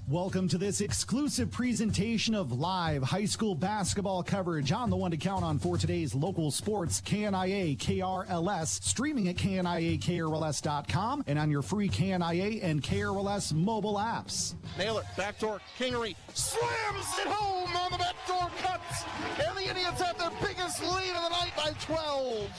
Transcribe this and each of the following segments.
Welcome to this exclusive presentation of live high school basketball coverage on the one to count on for today's local sports, KNIA KRLS, streaming at KNIAKRLS.com and on your free KNIA and KRLS mobile apps. Naylor, backdoor, Kingery, slams it home on the backdoor cuts, and the Indians have their biggest lead of the night by 12.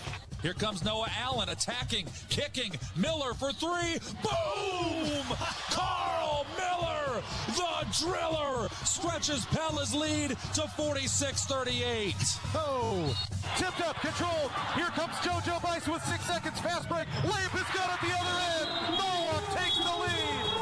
Here comes Noah Allen attacking, kicking, Miller for three, boom! Carl Miller, the driller, stretches Pella's lead to 46-38. Oh, tipped up, controlled, here comes JoJo Bice with 6 seconds, fast break, layup is good at the other end, Noah takes the lead,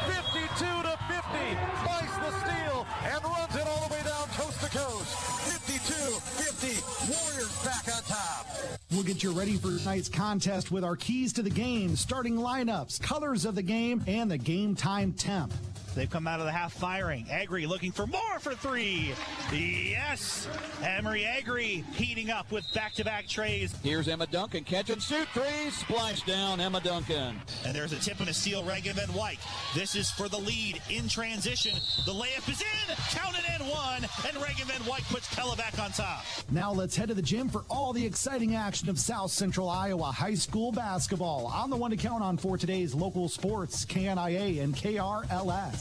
52-50, Bice the steal, and runs it all the way down coast to coast, 52-50, Warriors back on top. We'll get you ready for tonight's contest with our keys to the game, starting lineups, colors of the game, and the game time temp. They've come out of the half firing. Agri looking for more for three. Yes! Emery Agri heating up with back-to-back trays. Here's Emma Duncan. Catch and shoot three. Splash down, Emma Duncan. And there's a tip and a steal, Reagan Van Wyk. This is for the lead in transition. The layup is in. Count it in one. And Reagan Van Wyk puts Pella back on top. Now let's head to the gym for all the exciting action of South Central Iowa high school basketball. On the one to count on for today's local sports, KNIA and KRLS.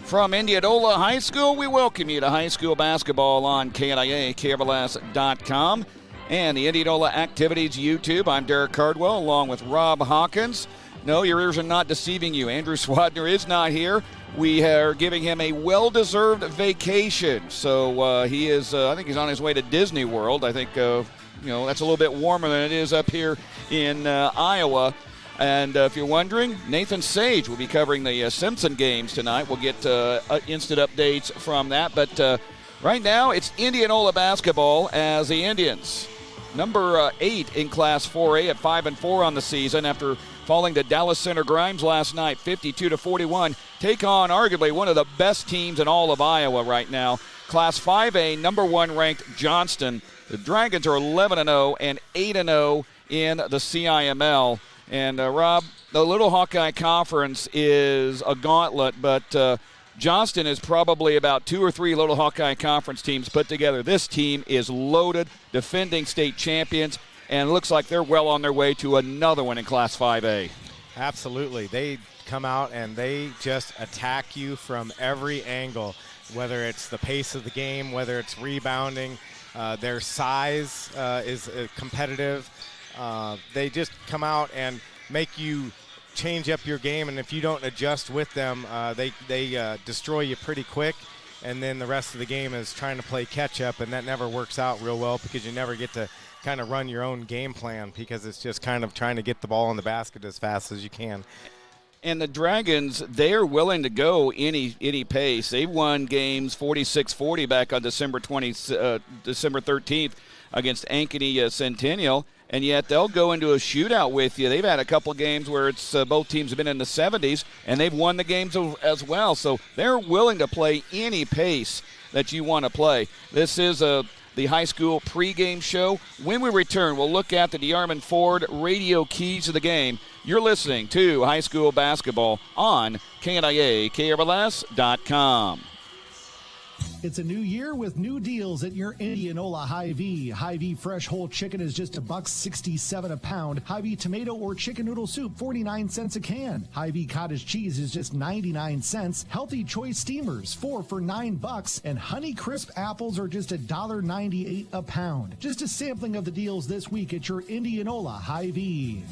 From Indianola High School, we welcome you to high school basketball on KNIA, KRLS.com, and the Indianola Activities YouTube. I'm Derek Cardwell, along with Rob Hawkins. No, your ears are not deceiving you. Andrew Swadner is not here. We are giving him a well-deserved vacation. So he is, I think he's on his way to Disney World. I think, that's a little bit warmer than it is up here in Iowa. And if you're wondering, Nathan Sage will be covering the Simpson games tonight. We'll get instant updates from that. But right now, it's Indianola basketball as the Indians, number 8 in Class 4A at 5-4 on the season after falling to Dallas Center Grimes last night, 52-41, take on arguably one of the best teams in all of Iowa right now. Class 5A, number 1 ranked Johnston. The Dragons are 11-0 and 8-0 in the CIML. And, Rob, the Little Hawkeye Conference is a gauntlet, but Johnston is probably about 2 or 3 Little Hawkeye Conference teams put together. This team is loaded, defending state champions, and it looks like they're well on their way to another one in Class 5A. Absolutely. They come out and they just attack you from every angle, whether it's the pace of the game, whether it's rebounding. Their size is competitive. They just come out and make you change up your game, and if you don't adjust with them, they destroy you pretty quick, and then the rest of the game is trying to play catch-up, and that never works out real well because you never get to kind of run your own game plan because it's just kind of trying to get the ball in the basket as fast as you can. And the Dragons, they're willing to go any pace. They won games 46-40 back on December 13th against Ankeny Centennial. And yet they'll go into a shootout with you. They've had a couple games where it's both teams have been in the 70s, and they've won the games as well. So they're willing to play any pace that you want to play. This is the high school pregame show. When we return, we'll look at the DeArmond Ford radio keys to the game. You're listening to high school basketball on KNIA, KRLS.com. It's a new year with new deals at your Indianola Hy-Vee. Hy-Vee fresh whole chicken is just $1.67 a pound. Hy-Vee tomato or chicken noodle soup, 49 cents a can. Hy-Vee cottage cheese is just 99 cents. Healthy choice steamers, 4 for $9. And Honey Crisp apples are just $1.98 a pound. Just a sampling of the deals this week at your Indianola Hy-Vee.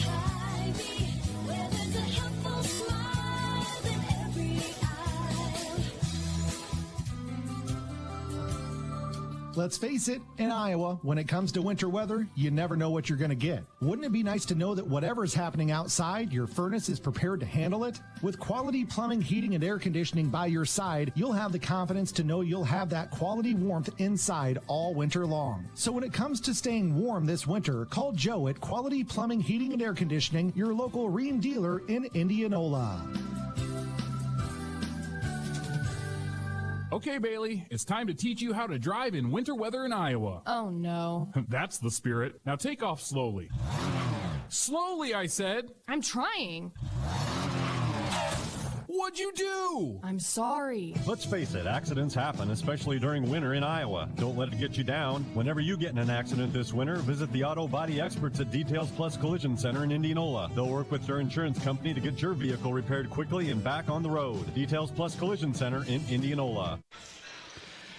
Hy-Vee, where there's a helpful smile in every aisle. Let's face it, in Iowa, when it comes to winter weather, you never know what you're going to get. Wouldn't it be nice to know that whatever's happening outside, your furnace is prepared to handle it? With quality plumbing, heating, and air conditioning by your side, you'll have the confidence to know you'll have that quality warmth inside all winter long. So when it comes to staying warm this winter, call Joe at Quality Plumbing, Heating, and Air Conditioning, your local Rheem dealer in Indianola. Okay, Bailey, it's time to teach you how to drive in winter weather in Iowa. Oh, no. That's the spirit. Now take off slowly. Slowly, I said. I'm trying. What'd you do? I'm sorry. Let's face it, accidents happen, especially during winter in Iowa. Don't let it get you down. Whenever you get in an accident this winter, visit the auto body experts at Details Plus Collision Center in Indianola. They'll work with their insurance company to get your vehicle repaired quickly and back on the road. Details Plus Collision Center in Indianola.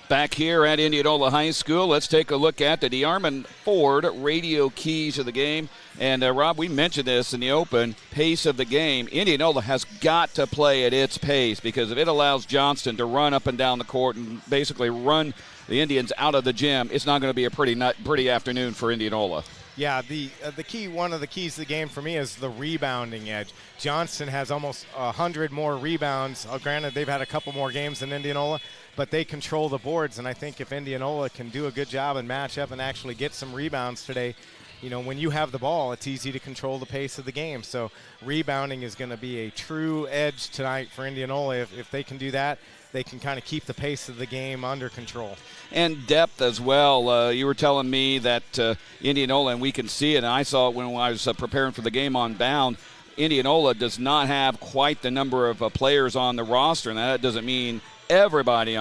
Back here at Indianola High School, let's take a look at the DeArmond Ford radio keys of the game. And, Rob, we mentioned this in the open, pace of the game. Indianola has got to play at its pace because if it allows Johnston to run up and down the court and basically run the Indians out of the gym, it's not going to be a pretty afternoon for Indianola. Yeah, one of the keys to the game for me is the rebounding edge. Johnston has almost 100 more rebounds. Granted, they've had a couple more games than Indianola, but they control the boards. And I think if Indianola can do a good job and match up and actually get some rebounds today, you know, when you have the ball, it's easy to control the pace of the game. So rebounding is going to be a true edge tonight for Indianola. If they can do that, they can kind of keep the pace of the game under control. And depth as well. You were telling me that Indianola, and we can see it, and I saw it when I was preparing for the game on Bound, Indianola does not have quite the number of players on the roster, and that doesn't mean everybody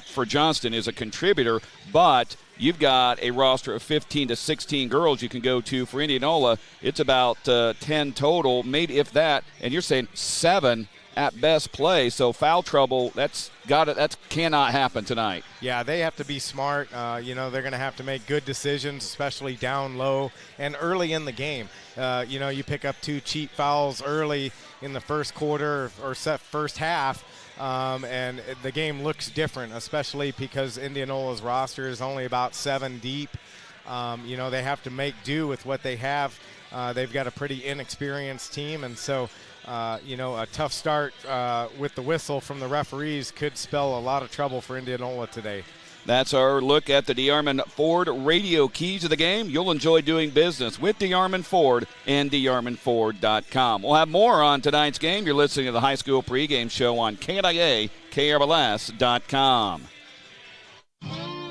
for Johnston is a contributor, but you've got a roster of 15 to 16 girls you can go to. For Indianola, it's about 10 total, maybe if that, and you're saying 7 at best play, so foul trouble, that cannot happen tonight. Yeah, they have to be smart. They're going to have to make good decisions, especially down low and early in the game. You pick up 2 cheap fouls early in the first quarter or first half, and the game looks different, especially because Indianola's roster is only about 7 deep. They have to make do with what they have. They've got a pretty inexperienced team, and so a tough start with the whistle from the referees could spell a lot of trouble for Indianola today. That's our look at the DeArmond Ford radio keys of the game. You'll enjoy doing business with DeArmond Ford and DeArmondFord.com. We'll have more on tonight's game. You're listening to the high school pregame show on KNIA, KRLS.com.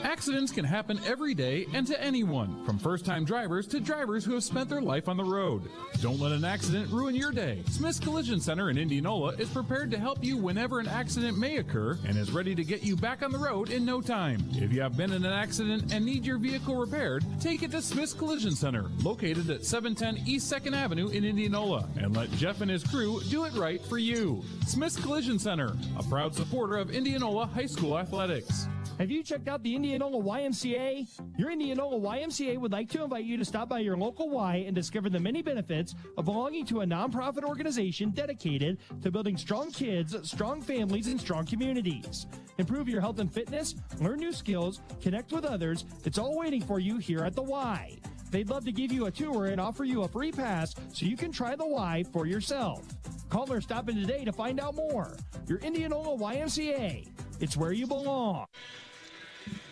Accidents can happen every day and to anyone, from first-time drivers to drivers who have spent their life on the road. Don't let an accident ruin your day. Smith's Collision Center in Indianola is prepared to help you whenever an accident may occur and is ready to get you back on the road in no time. If you have been in an accident and need your vehicle repaired, take it to Smith's Collision Center, located at 710 East 2nd Avenue in Indianola, and let Jeff and his crew do it right for you. Smith's Collision Center, a proud supporter of Indianola High School athletics. Have you checked out the Indianola YMCA? Your Indianola YMCA would like to invite you to stop by your local Y and discover the many benefits of belonging to a nonprofit organization dedicated to building strong kids, strong families, and strong communities. Improve your health and fitness, learn new skills, connect with others. It's all waiting for you here at the Y. They'd love to give you a tour and offer you a free pass so you can try the Y for yourself. Call or stop in today to find out more. Your Indianola YMCA. It's where you belong.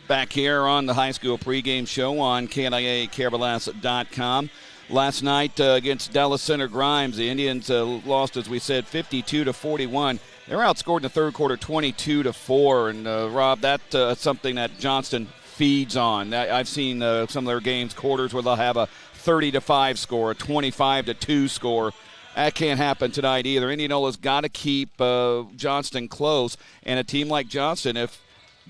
Back here on the high school pregame show on KNIA, KRLS.com. Last night against Dallas Center Grimes, the Indians lost, as we said, 52-41. They were outscored in the third quarter 22-4. And, Rob, that's something that Johnston feeds on. I've seen some of their games, quarters, where they'll have a 30-5 score, a 25-2 score. That can't happen tonight either. Indianola's got to keep Johnston close. And a team like Johnston, if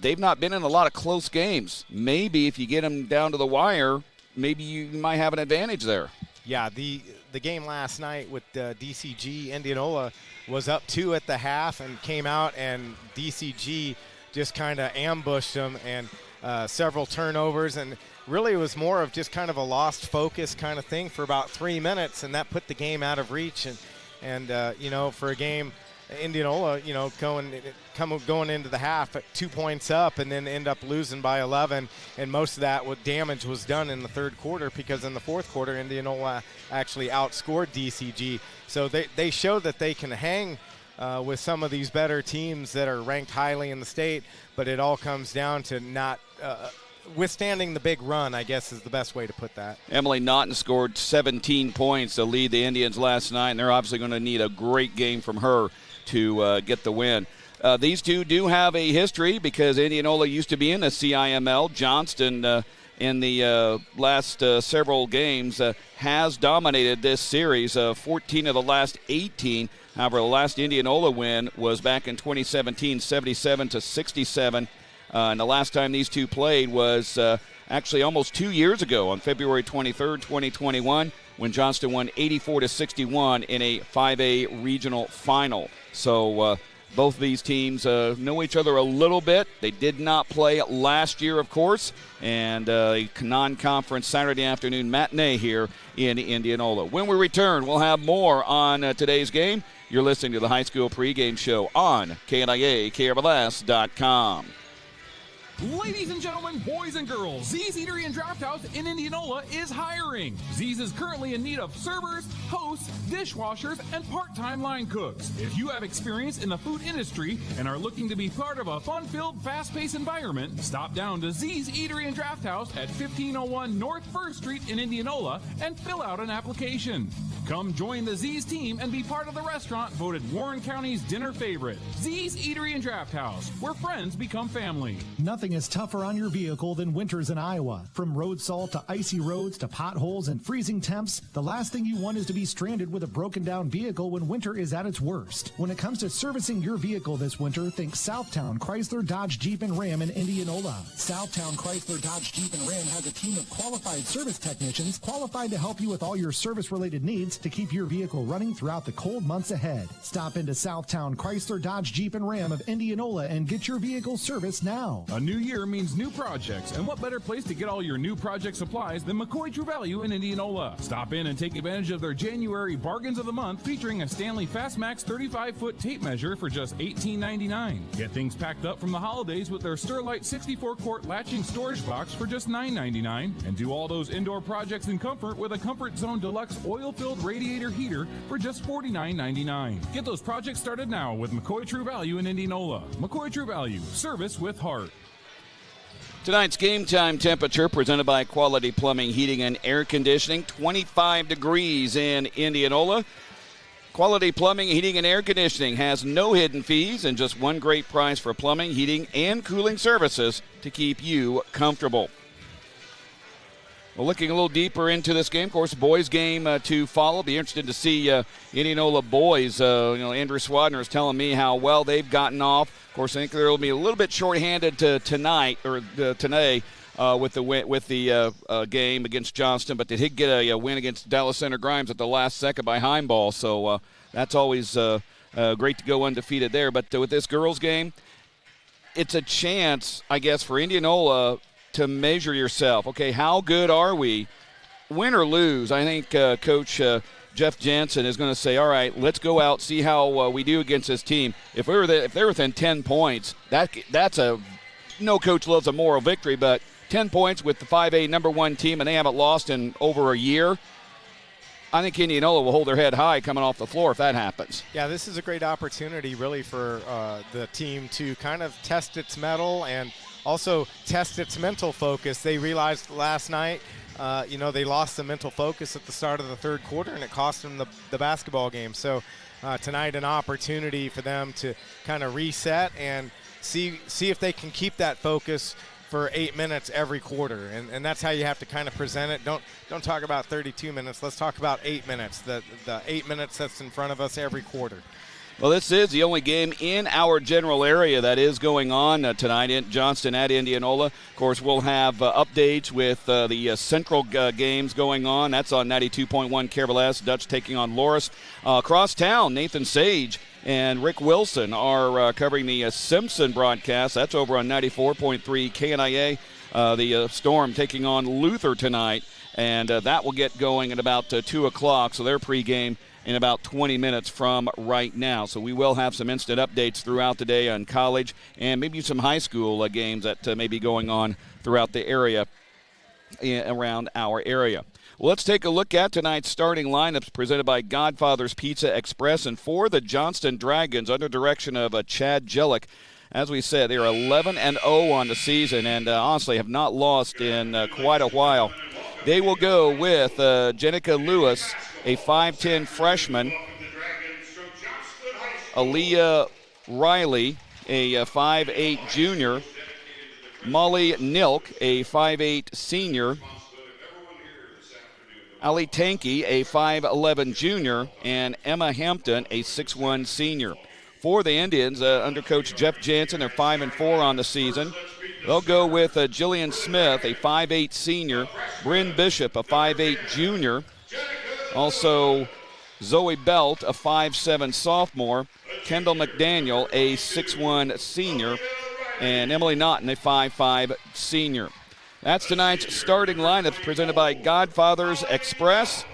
they've not been in a lot of close games, maybe if you get them down to the wire, maybe you might have an advantage there. Yeah, the game last night with DCG, Indianola was up 2 at the half and came out, and DCG just kind of ambushed them, and several turnovers, and really it was more of just kind of a lost focus kind of thing for about 3 minutes, and that put the game out of reach. And for a game Indianola, going into the half at 2 points up and then end up losing by 11. And most of that damage was done in the third quarter, because in the fourth quarter, Indianola actually outscored DCG. So they showed that they can hang with some of these better teams that are ranked highly in the state, but it all comes down to not withstanding the big run, I guess, is the best way to put that. Emily Naughton scored 17 points to lead the Indians last night, and they're obviously going to need a great game from her to get the win. These two do have a history, because Indianola used to be in the CIML. Johnston in the last several games has dominated this series, 14 of the last 18. However, the last Indianola win was back in 2017, 77-67. And the last time these two played was actually almost 2 years ago on February 23rd, 2021, when Johnston won 84-61 in a 5A regional final. So both of these teams know each other a little bit. They did not play last year, of course, and a non-conference Saturday afternoon matinee here in Indianola. When we return, we'll have more on today's game. You're listening to the High School Pregame Show on KNIA, KRLS.com. Ladies and gentlemen, boys and girls, Z's Eatery and Draft House in Indianola is hiring. Z's is currently in need of servers, hosts, dishwashers, and part-time line cooks. If you have experience in the food industry and are looking to be part of a fun-filled, fast-paced environment, stop down to Z's Eatery and Draft House at 1501 North 1st Street in Indianola and fill out an application. Come join the Z's team and be part of the restaurant voted Warren County's dinner favorite. Z's Eatery and Draft House, where friends become family. Nothing is tougher on your vehicle than winters in Iowa. From road salt to icy roads to potholes and freezing temps, the last thing you want is to be stranded with a broken down vehicle when winter is at its worst. When it comes to servicing your vehicle this winter, think Southtown Chrysler, Dodge, Jeep, and Ram in Indianola. Southtown Chrysler, Dodge, Jeep, and Ram has a team of qualified service technicians qualified to help you with all your service-related needs to keep your vehicle running throughout the cold months ahead. Stop into Southtown Chrysler, Dodge, Jeep, and Ram of Indianola and get your vehicle serviced now. A new year means new projects, and what better place to get all your new project supplies than McCoy True Value in Indianola. Stop in and take advantage of their January bargains of the month, featuring a Stanley Fastmax 35-foot tape measure for just $18.99. Get things packed up from the holidays with their Sterlite 64-quart latching storage box for just $9.99, and do all those indoor projects in comfort with a Comfort Zone Deluxe oil-filled radiator heater for just $49.99. Get those projects started now with McCoy True Value in Indianola. McCoy True Value, service with heart. Tonight's game time temperature presented by Quality Plumbing, Heating, and Air Conditioning. 25 degrees in Indianola. Quality Plumbing, Heating, and Air Conditioning has no hidden fees and just one great price for plumbing, heating, and cooling services to keep you comfortable. Well, looking a little deeper into this game, of course, boys game to follow. Be interested to see Indianola boys. Andrew Swadner is telling me how well they've gotten off. Of course, I think they'll be a little bit shorthanded today with the game against Johnston, but they did get a win against Dallas Center Grimes at the last second by Heimball. So that's always great to go undefeated there. But with this girls game, it's a chance, I guess, for Indianola to measure yourself. Okay, how good are we? Win or lose, I think Coach Jeff Jansen is going to say, all right, let's go out, see how we do against this team. If they're within 10 points, that's no coach loves a moral victory, but 10 points with the 5A number one team and they haven't lost in over a year, I think Indianola will hold their head high coming off the floor if that happens. Yeah, this is a great opportunity really for the team to kind of test its mettle and also test its mental focus. They realized last night, they lost the mental focus at the start of the third quarter, and it cost them the basketball game. So tonight, an opportunity for them to kind of reset and see if they can keep that focus for 8 minutes every quarter, and that's how you have to kind of present it. Don't talk about 32 minutes. Let's talk about 8 minutes. The 8 minutes that's in front of us every quarter. Well, this is the only game in our general area that is going on tonight in Johnston at Indianola. Of course, we'll have updates with the Central games going on. That's on 92.1 KRLS. Dutch taking on Loris. Across town, Nathan Sage and Rick Wilson are covering the Simpson broadcast. That's over on 94.3 KNIA. The Storm taking on Luther tonight, and that will get going at about 2 o'clock. So their pregame in about 20 minutes from right now. So we will have some instant updates throughout the day on college and maybe some high school games that may be going on throughout the area, around our area. Well, let's take a look at tonight's starting lineups presented by Godfather's Pizza Express. And for the Johnston Dragons, under direction of Chad Jellick, as we said, they are 11-0 on the season and honestly have not lost in quite a while. They will go with Jenica Lewis, a 5'10 freshman, Aaliyah Riley, a 5'8 junior, Molly Nilk, a 5'8 senior, Ali Tanky, a 5'11 junior, and Emma Hampton, a 6'1 senior. For the Indians, under Coach Jeff Jansen, they're 5-4 on the season. They'll go with Jillian Smith, a 5'8 senior, Bryn Bishop, a 5'8 junior, also Zoe Belt, a 5'7 sophomore, Kendall McDaniel, a 6'1 senior, and Emily Naughton, a 5'5 senior. That's tonight's starting lineups presented by Godfather's Express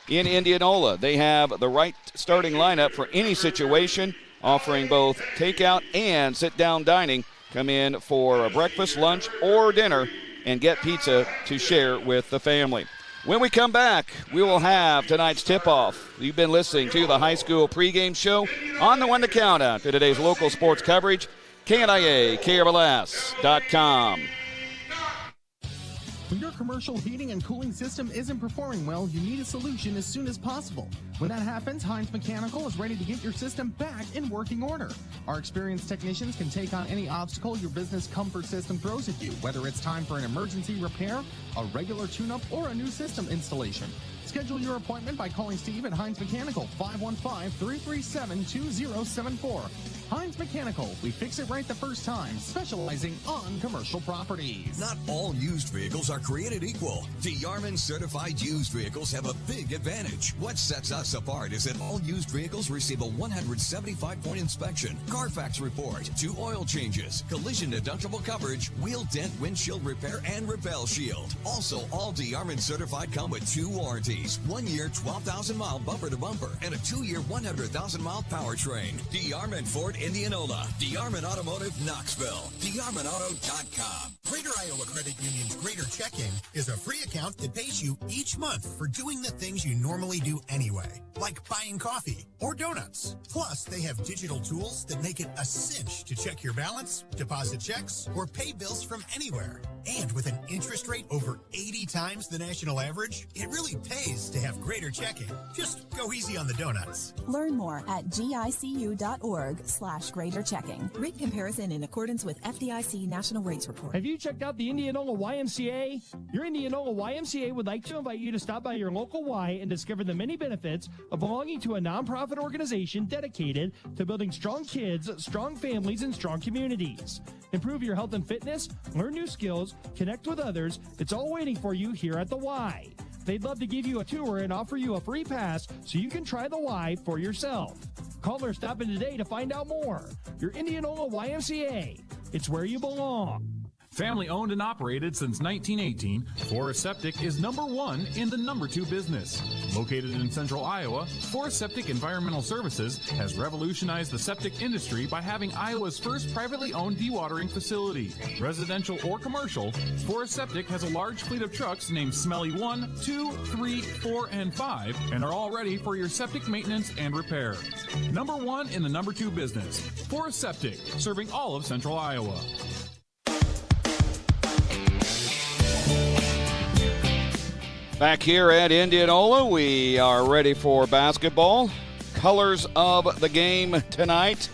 in Indianola. They have the right starting lineup for any situation, offering both takeout and sit-down dining. Come in for a breakfast, lunch, or dinner and get pizza to share with the family. When we come back, we will have tonight's tip-off. You've been listening to the high school pregame show on the one to count out to today's local sports coverage, KNIA, KRLS.com. When your commercial heating and cooling system isn't performing well, you need a solution as soon as possible. When that happens, Heinz Mechanical is ready to get your system back in working order. Our experienced technicians can take on any obstacle your business comfort system throws at you, whether it's time for an emergency repair, a regular tune-up, or a new system installation. Schedule your appointment by calling Steve at Heinz Mechanical, 515-337-2074. Heinz Mechanical, we fix it right the first time, specializing on commercial properties. Not all used vehicles are created equal. DeYarman certified used vehicles have a big advantage. What sets us apart is that all used vehicles receive a 175-point inspection, Carfax report, 2 oil changes, collision deductible coverage, wheel dent, windshield repair, and repel shield. Also, all DeYarman certified come with 2 warranties, 1 year 12,000-mile bumper to bumper, and a 2-year 100,000-mile powertrain. DeYarman Ford Indianola, DeYarman Automotive Knoxville, DeYarmanAuto.com. Greater Iowa Credit Union's Greater Checking is a free account that pays you each month for doing the things you normally do anyway, like buying coffee or donuts. Plus, they have digital tools that make it a cinch to check your balance, deposit checks, or pay bills from anywhere. And with an interest rate over 80 times the national average, it really pays to have Greater Checking. Just go easy on the donuts. Learn more at gicu.org/greater checking. Rate comparison in accordance with FDIC National Rates Report. Have you checked out the Indianola YMCA? Your Indianola YMCA would like to invite you to stop by your local Y and discover the many benefits of belonging to a nonprofit organization dedicated to building strong kids, strong families, and strong communities. Improve your health and fitness, learn new skills, connect with others. It's all waiting for you here at the Y. They'd love to give you a tour and offer you a free pass so you can try the Y for yourself. Call or stop in today to find out more. Your Indianola YMCA. It's where you belong. Family owned and operated since 1918, Forest Septic is #1 in the #2 business. Located in central Iowa, Forest Septic Environmental Services has revolutionized the septic industry by having Iowa's first privately owned dewatering facility. Residential or commercial, Forest Septic has a large fleet of trucks named Smelly 1, 2, 3, 4, and 5, and are all ready for your septic maintenance and repair. #1 in the #2 business, Forest Septic, serving all of central Iowa. Back here at Indianola, we are ready for basketball. Colors of the game tonight.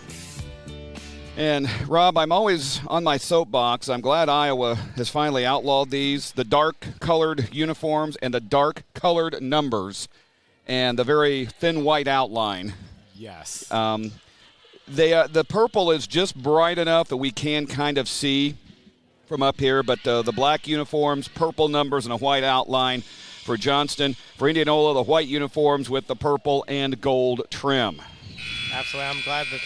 And, Rob, I'm always on my soapbox. I'm glad Iowa has finally outlawed these, the dark-colored uniforms and the dark-colored numbers and the very thin white outline. Yes. The purple is just bright enough that we can kind of see from up here, but the black uniforms, purple numbers, and a white outline for Johnston. For Indianola, the white uniforms with the purple and gold trim. Absolutely. I'm glad that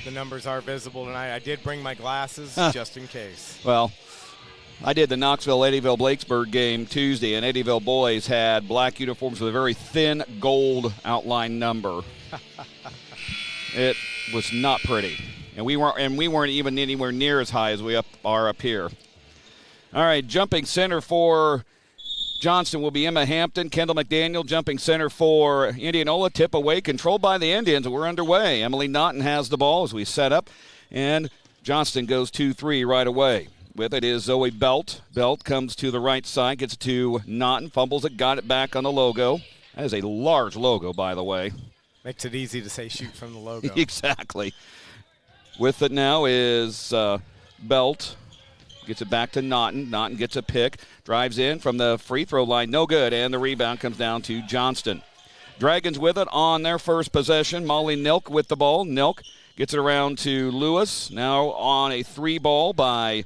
the numbers are visible tonight. I did bring my glasses just in case. Well, I did the Knoxville-Eddyville-Blakesburg game Tuesday, and Eddyville boys had black uniforms with a very thin gold outline number. It was not pretty, and we weren't even anywhere near as high as we are up here. All right, jumping center for Johnston will be Emma Hampton. Kendall McDaniel jumping center for Indianola. Tip away, controlled by the Indians. We're underway. Emily Naughton has the ball as we set up, and Johnston goes 2-3 right away. With it is Zoe Belt. Belt comes to the right side, gets to Naughton, fumbles it, got it back on the logo. That is a large logo, by the way. Makes it easy to say shoot from the logo. Exactly. With it now is Belt. Gets it back to Naughton. Naughton gets a pick. Drives in from the free throw line. No good. And the rebound comes down to Johnston. Dragons with it on their first possession. Molly Nilk with the ball. Nilk gets it around to Lewis. Now on a 3-ball by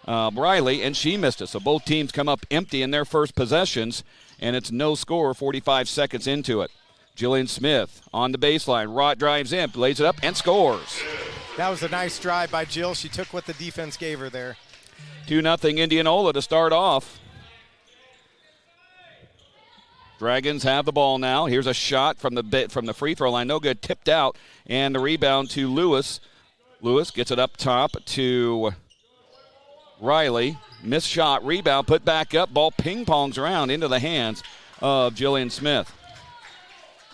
Riley, and she missed it. So both teams come up empty in their first possessions, and it's no score 45 seconds into it. Jillian Smith on the baseline. Rott drives in, lays it up, and scores. That was a nice drive by Jill. She took what the defense gave her there. 2-0 Indianola to start off. Dragons have the ball now. Here's a shot from the free throw line. No good. Tipped out. And the rebound to Lewis. Lewis gets it up top to Riley. Missed shot. Rebound. Put back up. Ball ping-pongs around into the hands of Jillian Smith.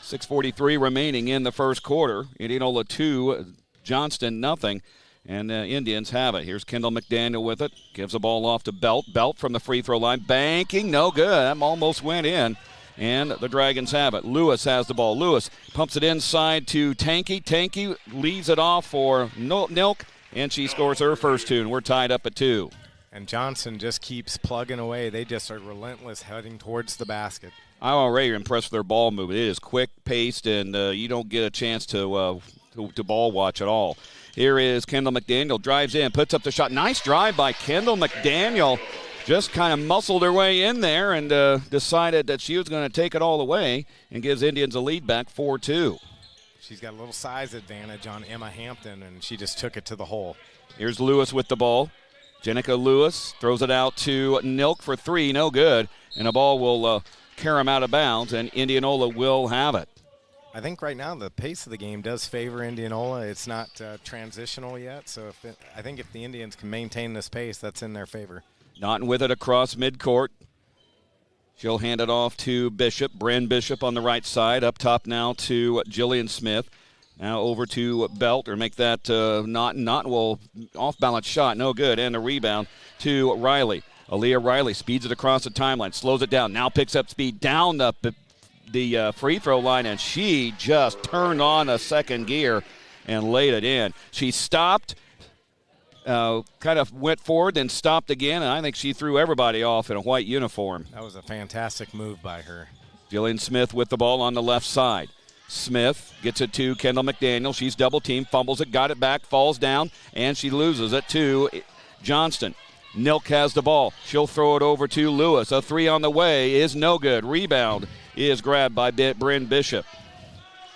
6:43 remaining in the first quarter. Indianola 2, Johnston nothing. And the Indians have it. Here's Kendall McDaniel with it. Gives the ball off to Belt. Belt from the free throw line. Banking. No good. That almost went in. And the Dragons have it. Lewis has the ball. Lewis pumps it inside to Tanky. Tanky leaves it off for Nilk. And she scores her first two. And we're tied up at 2. And Johnson just keeps plugging away. They just are relentless heading towards the basket. I'm already impressed with their ball movement. It is quick-paced, and you don't get a chance to ball watch at all. Here is Kendall McDaniel. Drives in, puts up the shot. Nice drive by Kendall McDaniel. Just kind of muscled her way in there and decided that she was going to take it all away and gives Indians a lead back 4-2. She's got a little size advantage on Emma Hampton, and she just took it to the hole. Here's Lewis with the ball. Jenica Lewis throws it out to Nilk for 3. No good. And the ball will carry him out of bounds, and Indianola will have it. I think right now the pace of the game does favor Indianola. It's not transitional yet, so I think if the Indians can maintain this pace, that's in their favor. Naughton with it across midcourt. She'll hand it off to Bishop. Bren Bishop on the right side. Up top now to Jillian Smith. Now over to Belt, or make that Naughton. Naughton will off-balance shot. No good. And a rebound to Riley. Aaliyah Riley speeds it across the timeline. Slows it down. Now picks up speed down the free throw line, and she just turned on a second gear and laid it in. She stopped, kind of went forward, then stopped again, and I think she threw everybody off in a white uniform. That was a fantastic move by her. Jillian Smith with the ball on the left side. Smith gets it to Kendall McDaniel. She's double-teamed, fumbles it, got it back, falls down, and she loses it to Johnston. Nilk has the ball. She'll throw it over to Lewis. A 3 on the way is no good. Rebound is grabbed by Bryn Bishop.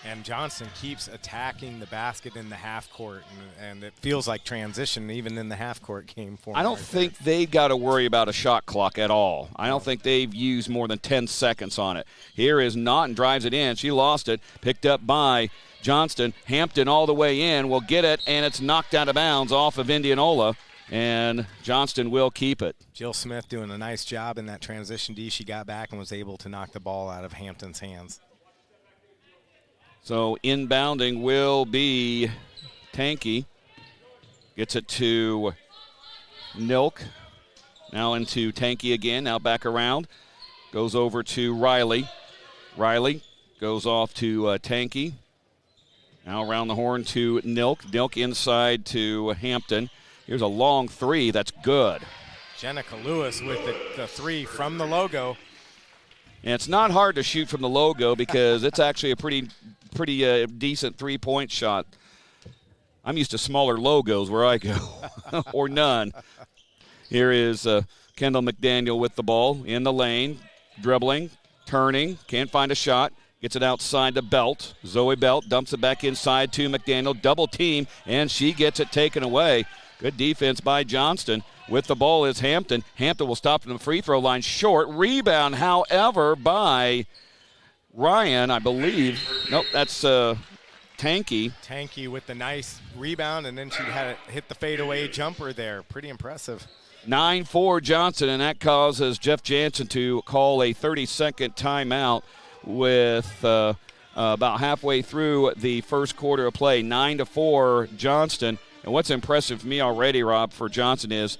And Johnston keeps attacking the basket in the half court, and it feels like transition even in the half court game for them. I don't think they've got to worry about a shot clock at all. I don't think they've used more than 10 seconds on it. Here is Naughton, drives it in. She lost it, picked up by Johnston. Hampton all the way in, will get it, and it's knocked out of bounds off of Indianola, and Johnston will keep it. Jill Smith doing a nice job in that transition D. She got back and was able to knock the ball out of Hampton's hands. So inbounding will be Tanky. Gets it to Nilk. Now into Tanky again. Now back around. Goes over to Riley. Riley goes off to Tanky. Now around the horn to Nilk. Nilk inside to Hampton. Here's a long 3. That's good. Jenica Lewis with the 3 from the logo. And it's not hard to shoot from the logo because it's actually a pretty decent three-point shot. I'm used to smaller logos where I go, or none. Here is Kendall McDaniel with the ball in the lane, dribbling, turning, can't find a shot, gets it outside to Belt. Zoe Belt dumps it back inside to McDaniel, double team, and she gets it taken away. Good defense by Johnston. With the ball is Hampton. Hampton will stop from the free throw line short. Rebound, however, by Ryan, I believe. Nope, that's Tanky. Tanky with the nice rebound, and then she had it hit the fadeaway jumper there. Pretty impressive. 9-4 Johnston, and that causes Jeff Jansen to call a 30-second timeout with about halfway through the first quarter of play. 9-4 Johnston. And what's impressive for me already, Rob, for Johnston is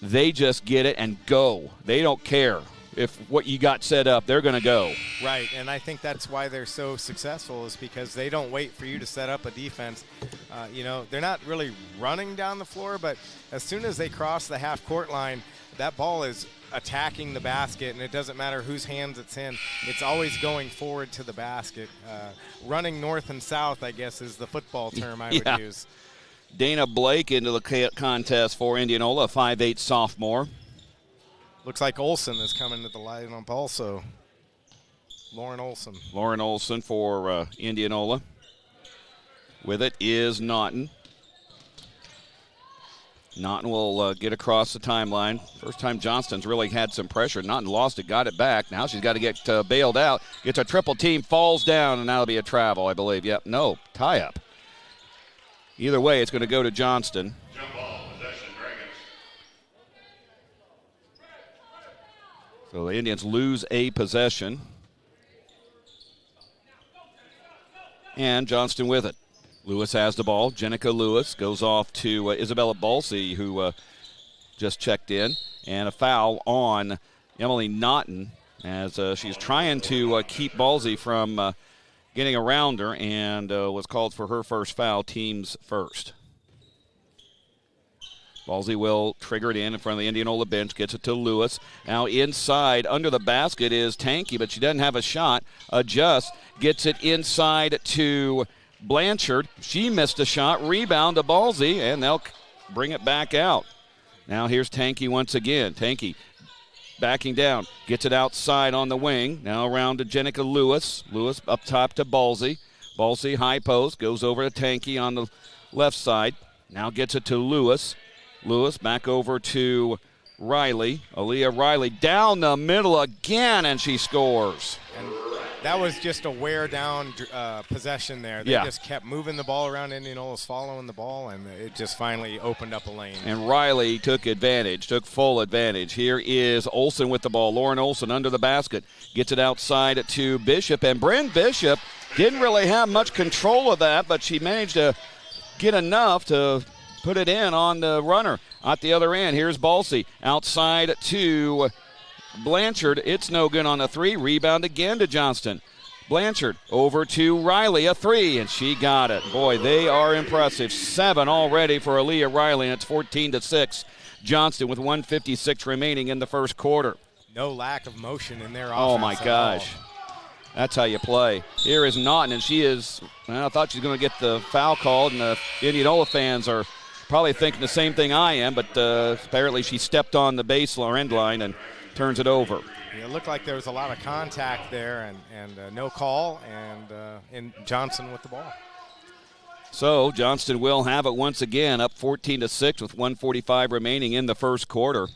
they just get it and go. They don't care if what you got set up. They're going to go. Right, and I think that's why they're so successful is because they don't wait for you to set up a defense. They're not really running down the floor, but as soon as they cross the half-court line, that ball is attacking the basket, and it doesn't matter whose hands it's in. It's always going forward to the basket. Running north and south, I guess, is the football term I would use. Dana Blake into the contest for Indianola, a 5'8 sophomore. Looks like Olsen is coming to the lineup also. Lauren Olsen. Lauren Olsen for Indianola. With it is Naughton. Naughton will get across the timeline. First time Johnston's really had some pressure. Naughton lost it, got it back. Now she's got to get bailed out. Gets a triple team, falls down, and that'll be a travel, I believe. Yep, no, tie up. Either way, it's going to go to Johnston. Jump ball, possession, Dragons. So the Indians lose a possession. And Johnston with it. Lewis has the ball. Jenica Lewis goes off to Isabella Balsey, who just checked in. And a foul on Emily Naughton as she's trying to keep Balsey from getting around her, and was called for her first foul, team's first. Balsey will trigger it in front of the Indianola bench, gets it to Lewis. Now inside, under the basket is Tanky, but she doesn't have a shot. Adjusts, gets it inside to Blanchard. She missed a shot, rebound to Balsey, and they'll bring it back out. Now here's Tanky once again. Tanky backing down, gets it outside on the wing. Now around to Jenica Lewis. Lewis up top to Balsey. Balsey high post, goes over to Tanky on the left side. Now gets it to Lewis. Lewis back over to Riley. Aaliyah Riley down the middle again, and she scores. And that was just a wear-down possession there. They just kept moving the ball around. Indianola's following the ball, and it just finally opened up a lane. And Riley took advantage, took full advantage. Here is Olsen with the ball. Lauren Olsen under the basket. Gets it outside to Bishop. And Bryn Bishop didn't really have much control of that, but she managed to get enough to put it in on the runner. At the other end, here's Balsey. Outside to Blanchard. It's no good on a three. Rebound again to Johnston. Blanchard over to Riley, a three, and she got it. Boy, they are impressive. 7 already for Aaliyah Riley, and it's 14-6. Johnston with 1:56 remaining in the first quarter. No lack of motion in their offense. Oh, my gosh. That's how you play. Here is Naughton, and she is, I thought she was going to get the foul called, and the Indianola fans are probably thinking the same thing I am, but apparently she stepped on the baseline or end line and turns it over. It looked like there was a lot of contact there and no call, and Johnson with the ball. So Johnston will have it once again, up 14-6 with 1:45 remaining in the first quarter.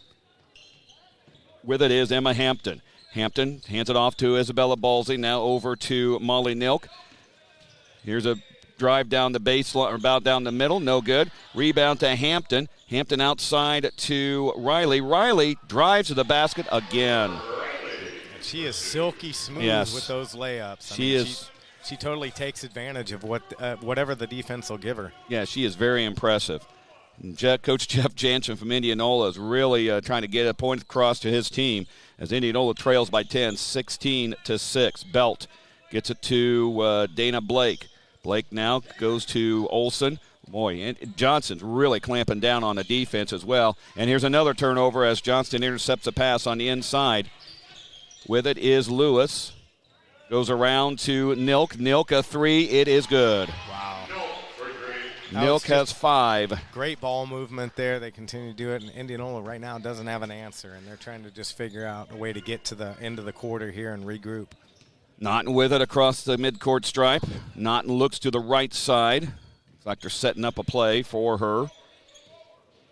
With it is Emma Hampton. Hampton hands it off to Isabella Balsey, now over to Molly Nilk. Here's a drive down the baseline, or about down the middle, no good. Rebound to Hampton. Hampton outside to Riley. Riley drives to the basket again. She is silky smooth with those layups. She totally takes advantage of whatever the defense will give her. Yeah, she is very impressive. Coach Jeff Jansen from Indianola is really trying to get a point across to his team as Indianola trails by 10, 16-6. Belt gets it to Dana Blake. Blake now goes to Olsen. Boy, and Johnson's really clamping down on the defense as well. And here's another turnover as Johnston intercepts a pass on the inside. With it is Lewis. Goes around to Nilk. Nilk a three. It is good. Wow. Nilk has 5. Great ball movement there. They continue to do it. And Indianola right now doesn't have an answer. And they're trying to just figure out a way to get to the end of the quarter here and regroup. Naughton with it across the midcourt stripe. Naughton looks to the right side. Looks like they're setting up a play for her.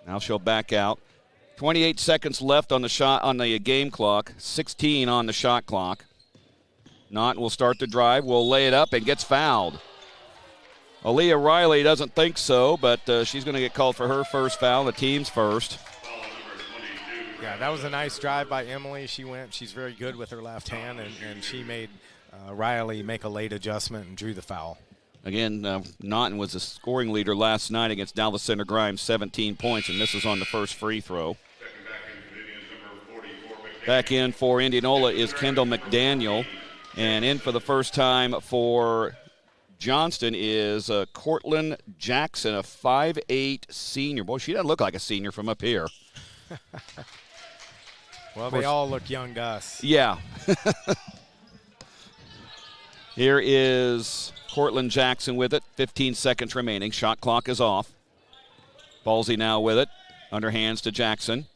Now she'll back out. 28 seconds left on the game clock. 16 on the shot clock. Naughton will start the drive. Will lay it up and gets fouled. Aaliyah Riley doesn't think so, but she's going to get called for her first foul, the team's first. Yeah, that was a nice drive by Emily. She's very good with her left hand, and she made Riley make a late adjustment and drew the foul. Again, Naughton was the scoring leader last night against Dallas Center Grimes, 17 points, and this is on the first free throw. Back in for Indianola is Kendall McDaniel, and in for the first time for Johnston is Cortland Jackson, a 5'8 senior. Boy, she doesn't look like a senior from up here. Well, they all look young to us. Yeah. Here is Cortland Jackson with it. 15 seconds remaining. Shot clock is off. Ballsy now with it. Underhands to Jackson.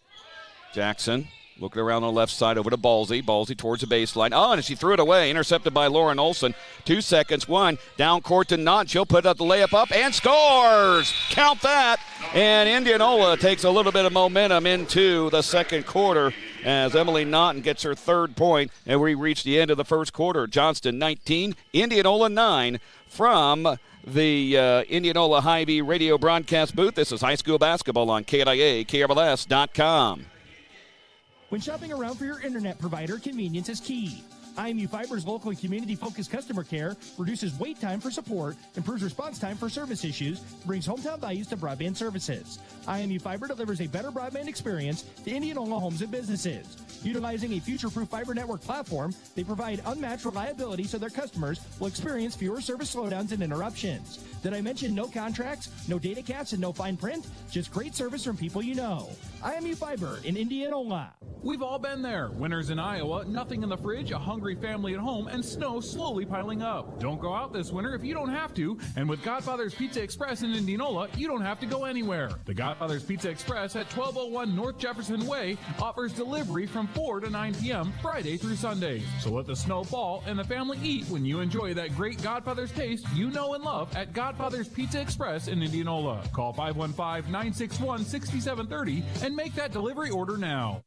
Jackson looking around on the left side over to Ballsy. Ballsy towards the baseline. Oh, and she threw it away. Intercepted by Lauren Olson. 2 seconds. One. Down court to Naughton. She'll put up the layup up and scores. Count that. And Indianola takes a little bit of momentum into the second quarter as Emily Naughton gets her third point. And we reach the end of the first quarter. Johnston 19, Indianola 9 from the Indianola Hy-Vee radio broadcast booth. This is high school basketball on KIA, KRLS.com. When shopping around for your internet provider, convenience is key. IMU Fiber's local and community-focused customer care reduces wait time for support, improves response time for service issues, brings hometown values to broadband services. IMU Fiber delivers a better broadband experience to Indianola homes and businesses. Utilizing a future-proof fiber network platform, they provide unmatched reliability so their customers will experience fewer service slowdowns and interruptions. Did I mention no contracts, no data caps, and no fine print? Just great service from people you know. IMU Fiber in Indianola. We've all been there. Winters in Iowa, nothing in the fridge, a hungry family at home, and snow slowly piling up. Don't go out this winter if you don't have to, and with Godfather's Pizza Express in Indianola, you don't have to go anywhere. The Godfather's Pizza Express at 1201 North Jefferson Way offers delivery from 4 to 9 p.m. Friday through Sundays. So let the snow fall and the family eat when you enjoy that great Godfather's taste you know and love at Godfather's Pizza Express in Indianola. Call 515-961-6730 and make that delivery order now.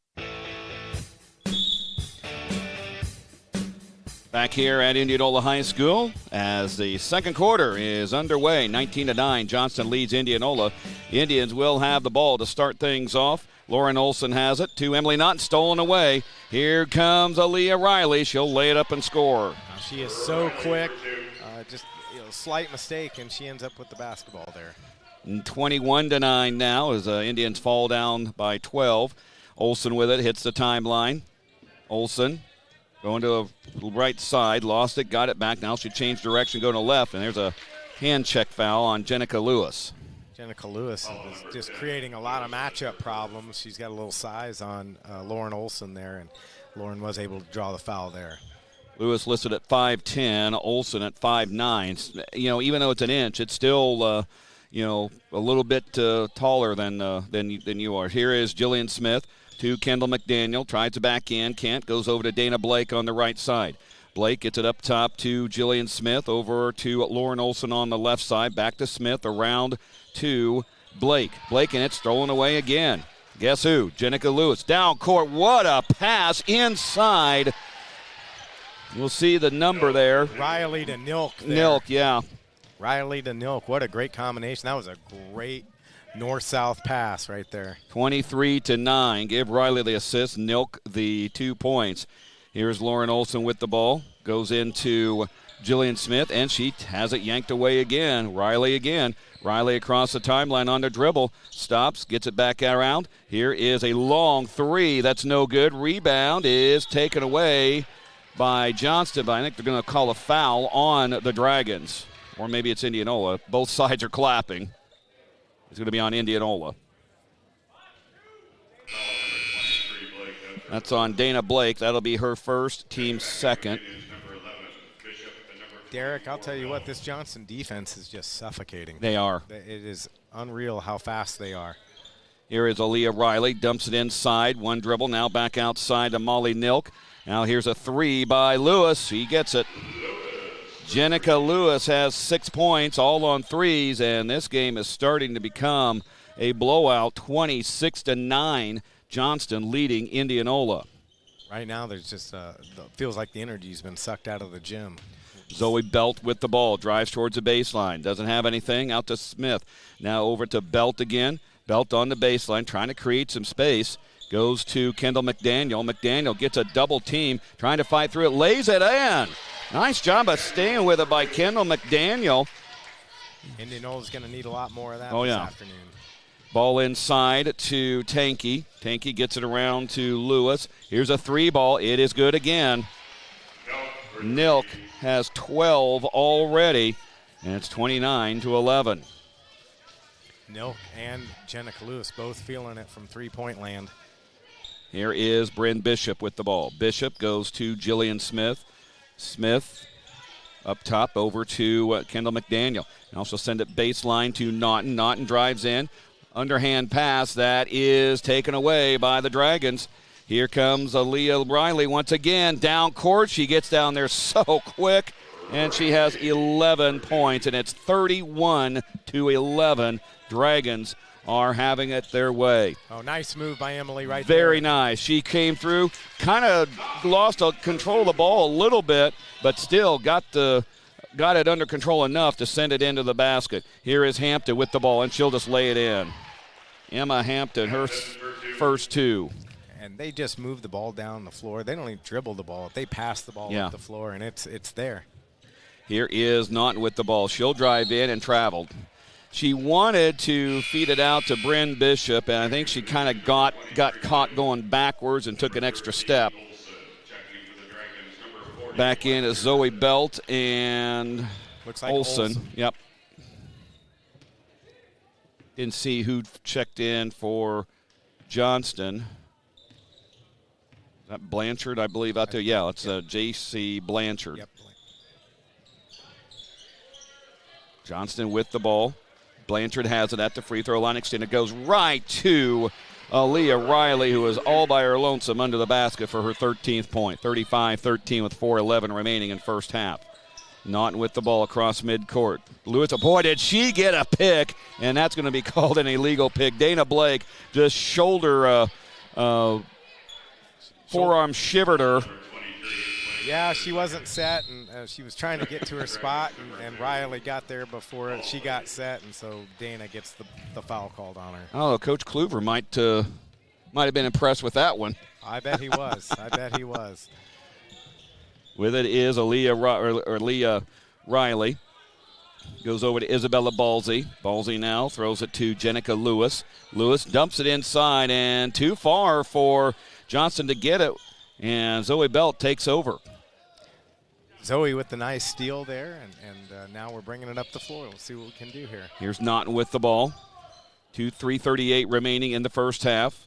Back here at Indianola High School as the second quarter is underway. 19-9, Johnston leads Indianola. Indians will have the ball to start things off. Lauren Olson has it to Emily Naughton, stolen away. Here comes Aaliyah Riley. She'll lay it up and score. She is so quick. Just slight mistake, and she ends up with the basketball there. 21-9 now as Indians fall down by 12. Olson with it, hits the timeline. Olson going to the right side, lost it, got it back. Now she changed direction, going to left, and there's a hand check foul on Jenica Lewis. Jenica Lewis is just creating a lot of matchup problems. She's got a little size on Lauren Olson there, and Lauren was able to draw the foul there. Lewis listed at 5'10", Olson at 5'9". You know, even though it's an inch, it's still, a little bit taller than you are. Here is Jillian Smith to Kendall McDaniel. Tries to back in, can't. Goes over to Dana Blake on the right side. Blake gets it up top to Jillian Smith, over to Lauren Olson on the left side. Back to Smith, around to Blake. Blake, and it's thrown away again. Guess who? Jenica Lewis. Down court. What a pass inside. We'll see the number there. Riley to Nilk there. Nilk, yeah. Riley to Nilk. What a great combination. That was a great north-south pass right there. 23-9. Give Riley the assist. Nilk the 2 points. Here's Lauren Olson with the ball. Goes into Jillian Smith, and she has it yanked away again. Riley again. Riley across the timeline on the dribble. Stops, gets it back around. Here is a long three. That's no good. Rebound is taken away by Johnston, but I think they're going to call a foul on the Dragons. Or maybe it's Indianola. Both sides are clapping. It's going to be on Indianola. That's on Dana Blake. That'll be her first, team second. Derek, I'll tell you what, this Johnston defense is just suffocating. They are. It is unreal how fast they are. Here is Aaliyah Riley. Dumps it inside. One dribble. Now back outside to Molly Nilk. Now here's a three by Lewis. He gets it. Jenica Lewis has 6 points, all on threes, and this game is starting to become a blowout, 26-9. Johnston leading Indianola. Right now, there's just feels like the energy's been sucked out of the gym. Zoe Belt with the ball, drives towards the baseline, doesn't have anything, out to Smith. Now over to Belt again. Belt on the baseline, trying to create some space. Goes to Kendall McDaniel. McDaniel gets a double team, trying to fight through it, lays it in. Nice job of staying with it by Kendall McDaniel. Indianola's going to need a lot more of that this afternoon. Ball inside to Tanky. Tanky gets it around to Lewis. Here's a 3 ball. It is good again. Nilk has 12 already, and it's 29-11. Nilk and Jenica Lewis both feeling it from three-point land. Here is Bryn Bishop with the ball. Bishop goes to Jillian Smith. Smith up top over to Kendall McDaniel. And also send it baseline to Naughton. Naughton drives in. Underhand pass that is taken away by the Dragons. Here comes Aaliyah Riley once again down court. She gets down there so quick, and she has 11 points, and it's 31-11. Dragons are having it their way. Oh, nice move by Emily right Very there. nice. She came through, kind of lost control of the ball a little bit, but still got it under control enough to send it into the basket. Here is Hampton with the ball, and she'll just lay it in. Emma Hampton, her first 2. And they just move the ball down the floor. They don't even dribble the ball. They pass the ball up the floor, and it's there. Here is Naughton with the ball. She'll drive in and traveled. She wanted to feed it out to Bryn Bishop, and I think she kind of got caught going backwards and took an extra step. Back in is Zoe Belt and looks like Olsen. Yep. Didn't see who checked in for Johnston. Is that Blanchard, I believe, out there? Yeah, it's J.C. Blanchard. Yep. Johnston with the ball. Blanchard has it at the free throw line. Extended goes right to Aaliyah Riley, who is all by her lonesome under the basket for her 13th point. 35-13 with 4:11 remaining in first half. Naughton with the ball across midcourt. Lewis, boy, did she get a pick, and that's going to be called an illegal pick. Dana Blake just forearm shivered her. Yeah, she wasn't set, and she was trying to get to her spot, and Riley got there before she got set, and so Dana gets the foul called on her. Oh, Coach Kluver might have been impressed with that one. I bet he was. With it is Aaliyah Riley. Goes over to Isabella Balsey. Balsey now throws it to Jenica Lewis. Lewis dumps it inside, and too far for Johnston to get it, and Zoe Belt takes over. Zoe with the nice steal there, and now we're bringing it up the floor. We'll see what we can do here. Here's Naughton with the ball. 3:38 remaining in the first half.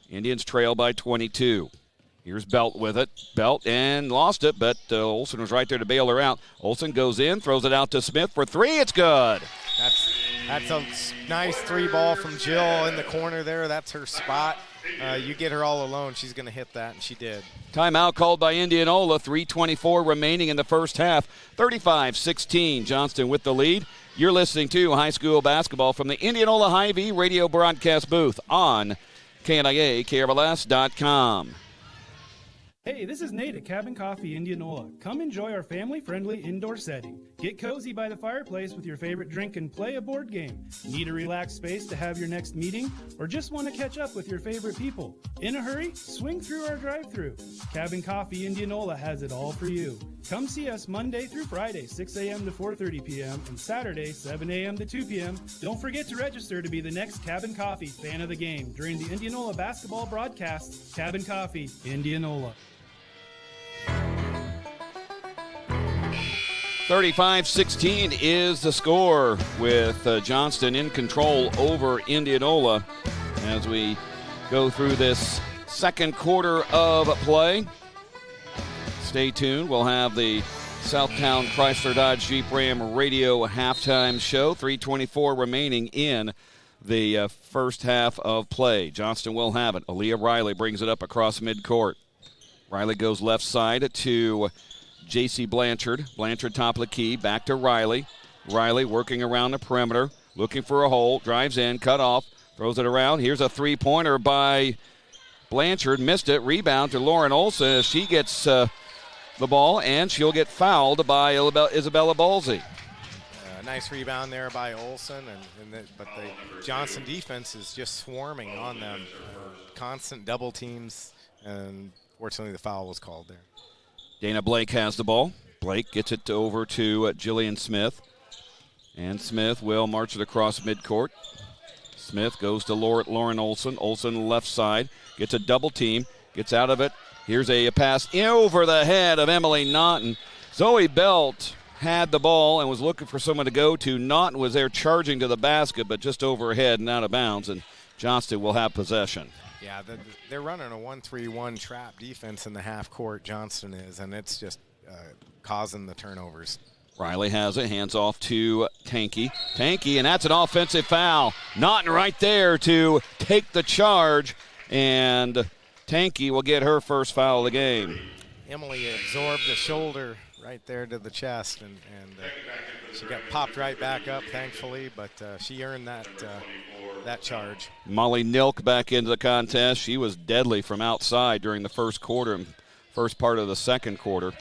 Indians trail by 22. Here's Belt with it. Belt and lost it, but Olsen was right there to bail her out. Olsen goes in, throws it out to Smith for 3. It's good. That's a nice 3 ball from Jill in the corner there. That's her spot. You get her all alone, she's going to hit that, and she did. Timeout called by Indianola. 3:24 remaining in the first half. 35-16, Johnston with the lead. You're listening to high school basketball from the Indianola Hy-Vee radio broadcast booth on KNIA, KRLS.com. Hey, this is Nate at Cabin Coffee Indianola. Come enjoy our family-friendly indoor setting. Get cozy by the fireplace with your favorite drink and play a board game. Need a relaxed space to have your next meeting? Or just want to catch up with your favorite people? In a hurry? Swing through our drive-thru. Cabin Coffee Indianola has it all for you. Come see us Monday through Friday, 6 a.m. to 4:30 p.m. and Saturday, 7 a.m. to 2 p.m. Don't forget to register to be the next Cabin Coffee fan of the game during the Indianola basketball broadcast. Cabin Coffee, Indianola. 35-16 is the score with Johnston in control over Indianola as we go through this second quarter of play. Stay tuned. We'll have the Southtown Chrysler Dodge Jeep Ram radio halftime show. 3:24 remaining in the first half of play. Johnston will have it. Aaliyah Riley brings it up across midcourt. Riley goes left side to J.C. Blanchard. Blanchard top of the key. Back to Riley. Riley working around the perimeter. looking for a hole, drives in, cut off, throws it around. Here's a three-pointer by Blanchard, missed it. Rebound to Lauren Olson as she gets the ball, and she'll get fouled by Isabella Balsey. Nice rebound there by Olson, but the Johnston defense is just swarming on them. Constant double teams, and fortunately the foul was called there. Dana Blake has the ball. Blake gets it over to Jillian Smith, and Smith will march it across midcourt. Smith goes to Lauren Olson. Olson left side, gets a double team, gets out of it. Here's a pass over the head of Emily Naughton. Zoe Belt had the ball and was looking for someone to go to. Naughton was there charging to the basket, but just overhead and out of bounds, and Johnston will have possession. Yeah, they're running a 1-3-1 trap defense in the half court, Johnston is, and it's just causing the turnovers. Riley has it, hands off to Tanky, and that's an offensive foul. Naughton right there to take the charge, and Tanky will get her first foul of the game. Emily absorbed the shoulder right there to the chest, and she got popped right back up, thankfully, but she earned that charge. Molly Nilk back into the contest. She was deadly from outside during the first quarter and first part of the second quarter.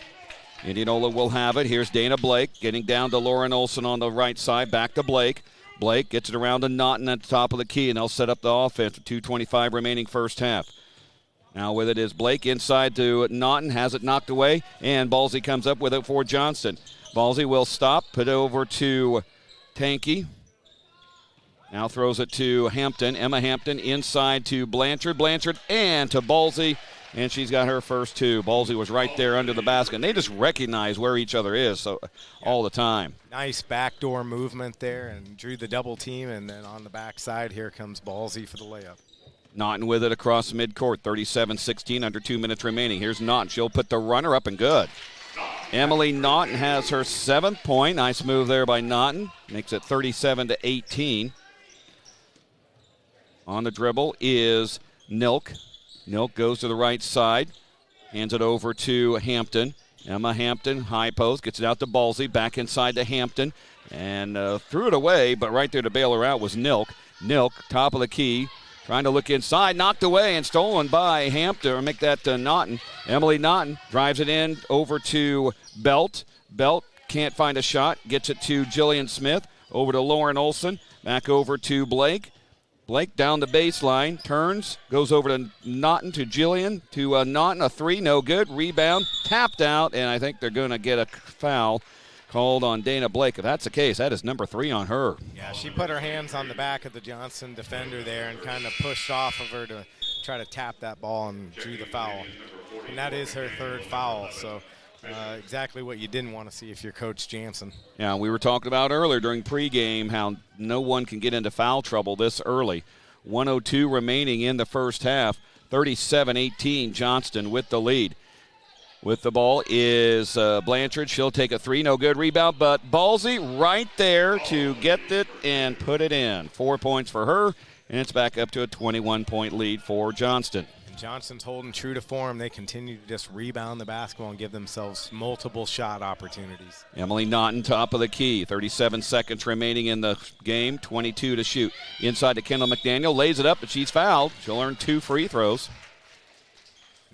Indianola will have it. Here's Dana Blake getting down to Lauren Olson on the right side. Back to Blake. Blake gets it around to Naughton at the top of the key, and they'll set up the offense with 2:25 remaining first half. Now with it is Blake inside to Naughton, has it knocked away, and Balsey comes up with it for Johnston. Balsey will stop, put it over to Tanky. Now throws it to Hampton. Emma Hampton inside to Blanchard, and to Balsey, and she's got her first two. Balsey was right there under the basket, and they just recognize where each other is all the time. Nice backdoor movement there and drew the double team, and then on the backside here comes Balsey for the layup. Naughton with it across midcourt, 37-16, under 2 minutes remaining. Here's Naughton. She'll put the runner up and good. Emily Naughton has her 7th point. Nice move there by Naughton. Makes it 37-18. On the dribble is Nilk. Nilk goes to the right side, hands it over to Hampton. Emma Hampton, high post, gets it out to Balsey, back inside to Hampton, and threw it away, but right there to bail her out was Nilk. Nilk, top of the key, trying to look inside, knocked away and stolen by Hampton, or make that Naughton. Emily Naughton drives it in over to Belt. Belt can't find a shot, gets it to Jillian Smith, over to Lauren Olson, back over to Blake. Blake down the baseline, turns, goes over to Naughton, to Jillian, to Naughton, a three, no good, rebound, tapped out, and I think they're going to get a foul called on Dana Blake. If that's the case, that is number 3 on her. Yeah, she put her hands on the back of the Johnston defender there and kind of pushed off of her to try to tap that ball and drew the foul. And that is her 3rd foul, so exactly what you didn't want to see if you're Coach Jansen. Yeah, we were talking about earlier during pregame how no one can get into foul trouble this early. 1:02 remaining in the first half. 37-18, Johnston with the lead. With the ball is Blanchard. She'll take a three, no good, rebound, but Balsey right there to get it and put it in. 4 points for her, and it's back up to a 21-point lead for Johnston. Johnston's holding true to form. They continue to just rebound the basketball and give themselves multiple shot opportunities. Emily Naughton, top of the key. 37 seconds remaining in the game. 22 to shoot. Inside to Kendall McDaniel. Lays it up, but she's fouled. She'll earn 2 free throws.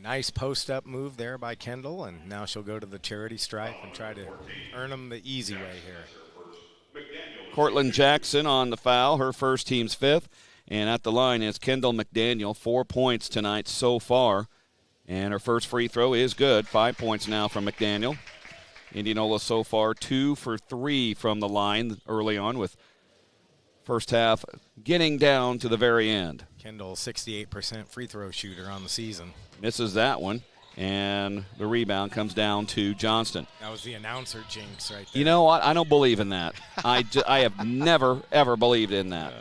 Nice post-up move there by Kendall, and now she'll go to the charity stripe and try to earn them the easy way here. Cortland Jackson on the foul. Her first, team's 5th. And at the line is Kendall McDaniel, 4 points tonight so far. And her first free throw is good. 5 points now from McDaniel. Indianola so far 2 for 3 from the line early on, with first half getting down to the very end. Kendall, 68% free throw shooter on the season. Misses that one, and the rebound comes down to Johnston. That was the announcer jinx right there. You know what? I don't believe in that. I have never, ever believed in that.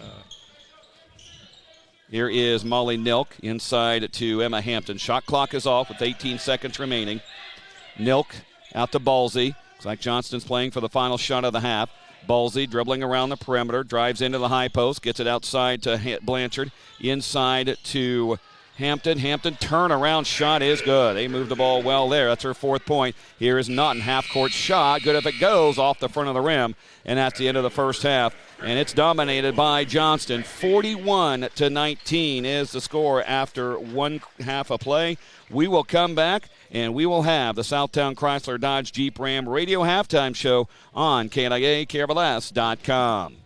Here is Molly Nilk inside to Emma Hampton. Shot clock is off with 18 seconds remaining. Nilk out to Balsey. Looks like Johnston's playing for the final shot of the half. Balsey dribbling around the perimeter, drives into the high post, gets it outside to Blanchard. Inside to Hampton turnaround shot is good. They moved the ball well there. That's her 4th point. Here is Naughton, half-court shot. Good if it goes off the front of the rim. And that's the end of the first half. And it's dominated by Johnston. 41-19 is the score after one half of play. We will come back, and we will have the Southtown Chrysler Dodge Jeep Ram radio halftime show on KNIA, KRBLS.com.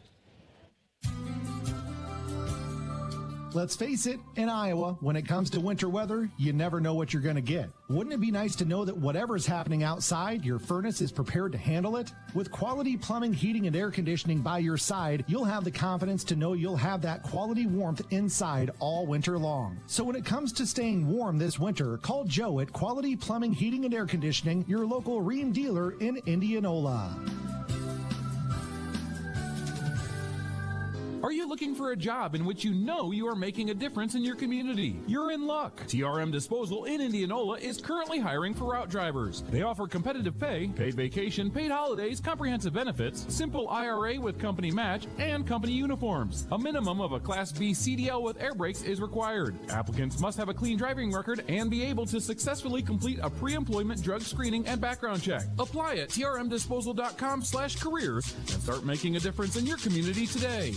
Let's face it, in Iowa, when it comes to winter weather, you never know what you're going to get. Wouldn't it be nice to know that whatever's happening outside, your furnace is prepared to handle it? With quality plumbing, heating, and air conditioning by your side, you'll have the confidence to know you'll have that quality warmth inside all winter long. So when it comes to staying warm this winter, call Joe at Quality Plumbing, Heating, and Air Conditioning, your local Rheem dealer in Indianola. Are you looking for a job in which you know you are making a difference in your community? You're in luck. TRM Disposal in Indianola is currently hiring for route drivers. They offer competitive pay, paid vacation, paid holidays, comprehensive benefits, simple IRA with company match, and company uniforms. A minimum of a Class B CDL with air brakes is required. Applicants must have a clean driving record and be able to successfully complete a pre-employment drug screening and background check. Apply at trmdisposal.com/careers and start making a difference in your community today.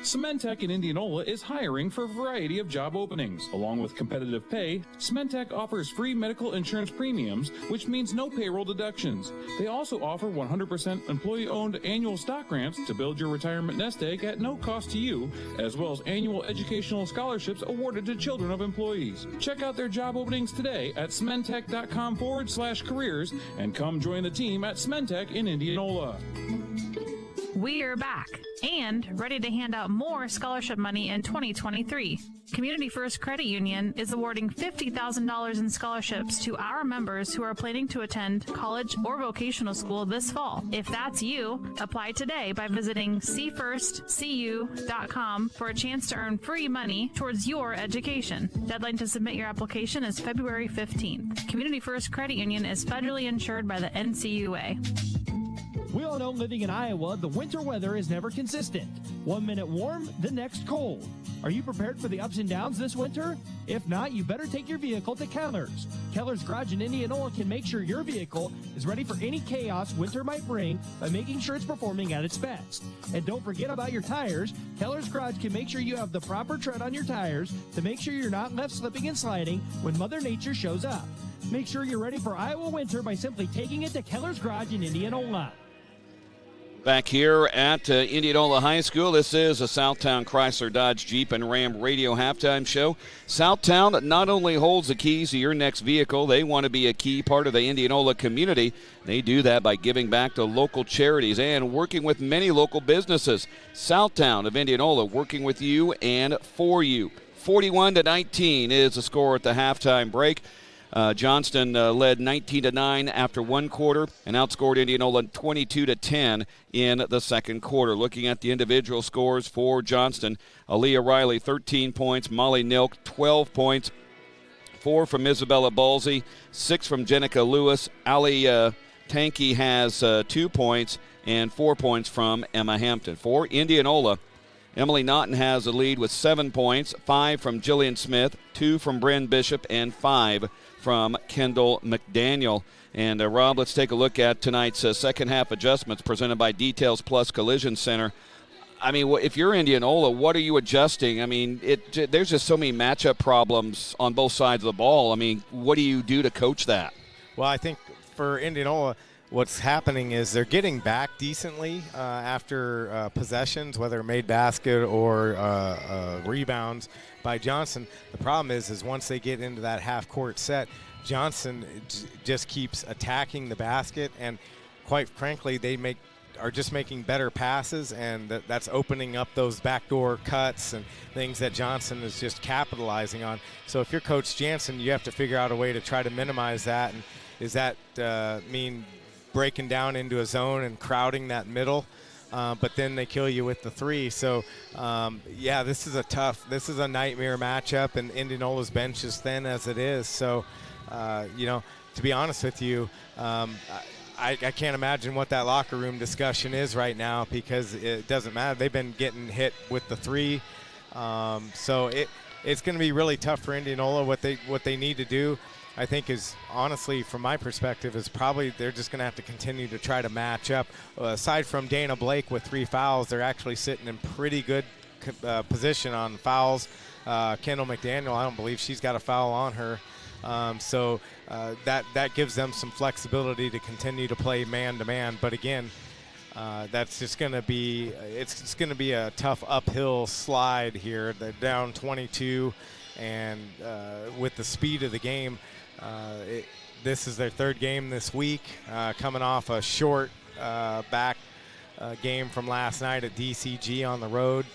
Cementech in Indianola is hiring for a variety of job openings. Along with competitive pay, Cementech offers free medical insurance premiums, which means no payroll deductions. They also offer 100% employee-owned annual stock grants to build your retirement nest egg at no cost to you, as well as annual educational scholarships awarded to children of employees. Check out their job openings today at cementech.com/careers and come join the team at Cementech in Indianola. We're back and ready to hand out more scholarship money in 2023. Community First Credit Union is awarding $50,000 in scholarships to our members who are planning to attend college or vocational school this fall. If that's you, apply today by visiting cfirstcu.com for a chance to earn free money towards your education. Deadline to submit your application is February 15th. Community First Credit Union is federally insured by the NCUA. We all know living in Iowa, the winter weather is never consistent. 1 minute warm, the next cold. Are you prepared for the ups and downs this winter? If not, you better take your vehicle to Keller's. Keller's Garage in Indianola can make sure your vehicle is ready for any chaos winter might bring by making sure it's performing at its best. And don't forget about your tires. Keller's Garage can make sure you have the proper tread on your tires to make sure you're not left slipping and sliding when Mother Nature shows up. Make sure you're ready for Iowa winter by simply taking it to Keller's Garage in Indianola. Back here at Indianola High School, this is a Southtown Chrysler Dodge Jeep and Ram radio halftime show. Southtown not only holds the keys to your next vehicle, they want to be a key part of the Indianola community. They do that by giving back to local charities and working with many local businesses. Southtown of Indianola working with you and for you. 41-19 is the score at the halftime break. Johnston led 19-9 after one quarter and outscored Indianola 22-10 in the second quarter. Looking at the individual scores for Johnston, Aaliyah Riley 13 points, Molly Nilk 12 points, 4 from Isabella Balsey, 6 from Jenica Lewis. Ali Tanky has 2 points and 4 points from Emma Hampton. For Indianola, Emily Naughton has the lead with 7 points, 5 from Jillian Smith, 2 from Bren Bishop, and 5 from Kendall McDaniel. And Rob, let's take a look at tonight's second half adjustments presented by Details Plus Collision Center. I mean, if you're Indianola, what are you adjusting? I mean, there's just so many matchup problems on both sides of the ball. I mean, what do you do to coach that? Well, I think for Indianola, what's happening is they're getting back decently after possessions, whether made basket or rebounds by Johnston. The problem is once they get into that half-court set, Johnston just keeps attacking the basket, and quite frankly, they are just making better passes, and that's opening up those backdoor cuts and things that Johnston is just capitalizing on. So if you're Coach Jansen, you have to figure out a way to try to minimize that. And does that mean breaking down into a zone and crowding that middle? But then they kill you with the three. So, yeah, this is a nightmare matchup, and Indianola's bench is thin as it is. So, to be honest with you, I can't imagine what that locker room discussion is right now, because it doesn't matter. They've been getting hit with the three. So it's going to be really tough for Indianola. What they need to do, I think, is honestly, from my perspective, is probably they're just going to have to continue to try to match up. Aside from Dana Blake with 3 fouls, they're actually sitting in pretty good position on fouls. Kendall McDaniel, I don't believe she's got a foul on her. So that gives them some flexibility to continue to play man-to-man. But again, that's just going to be it's going to be a tough uphill slide here. They're down 22, and with the speed of the game, this is their 3rd game this week, coming off a short back game from last night at DCG on the road.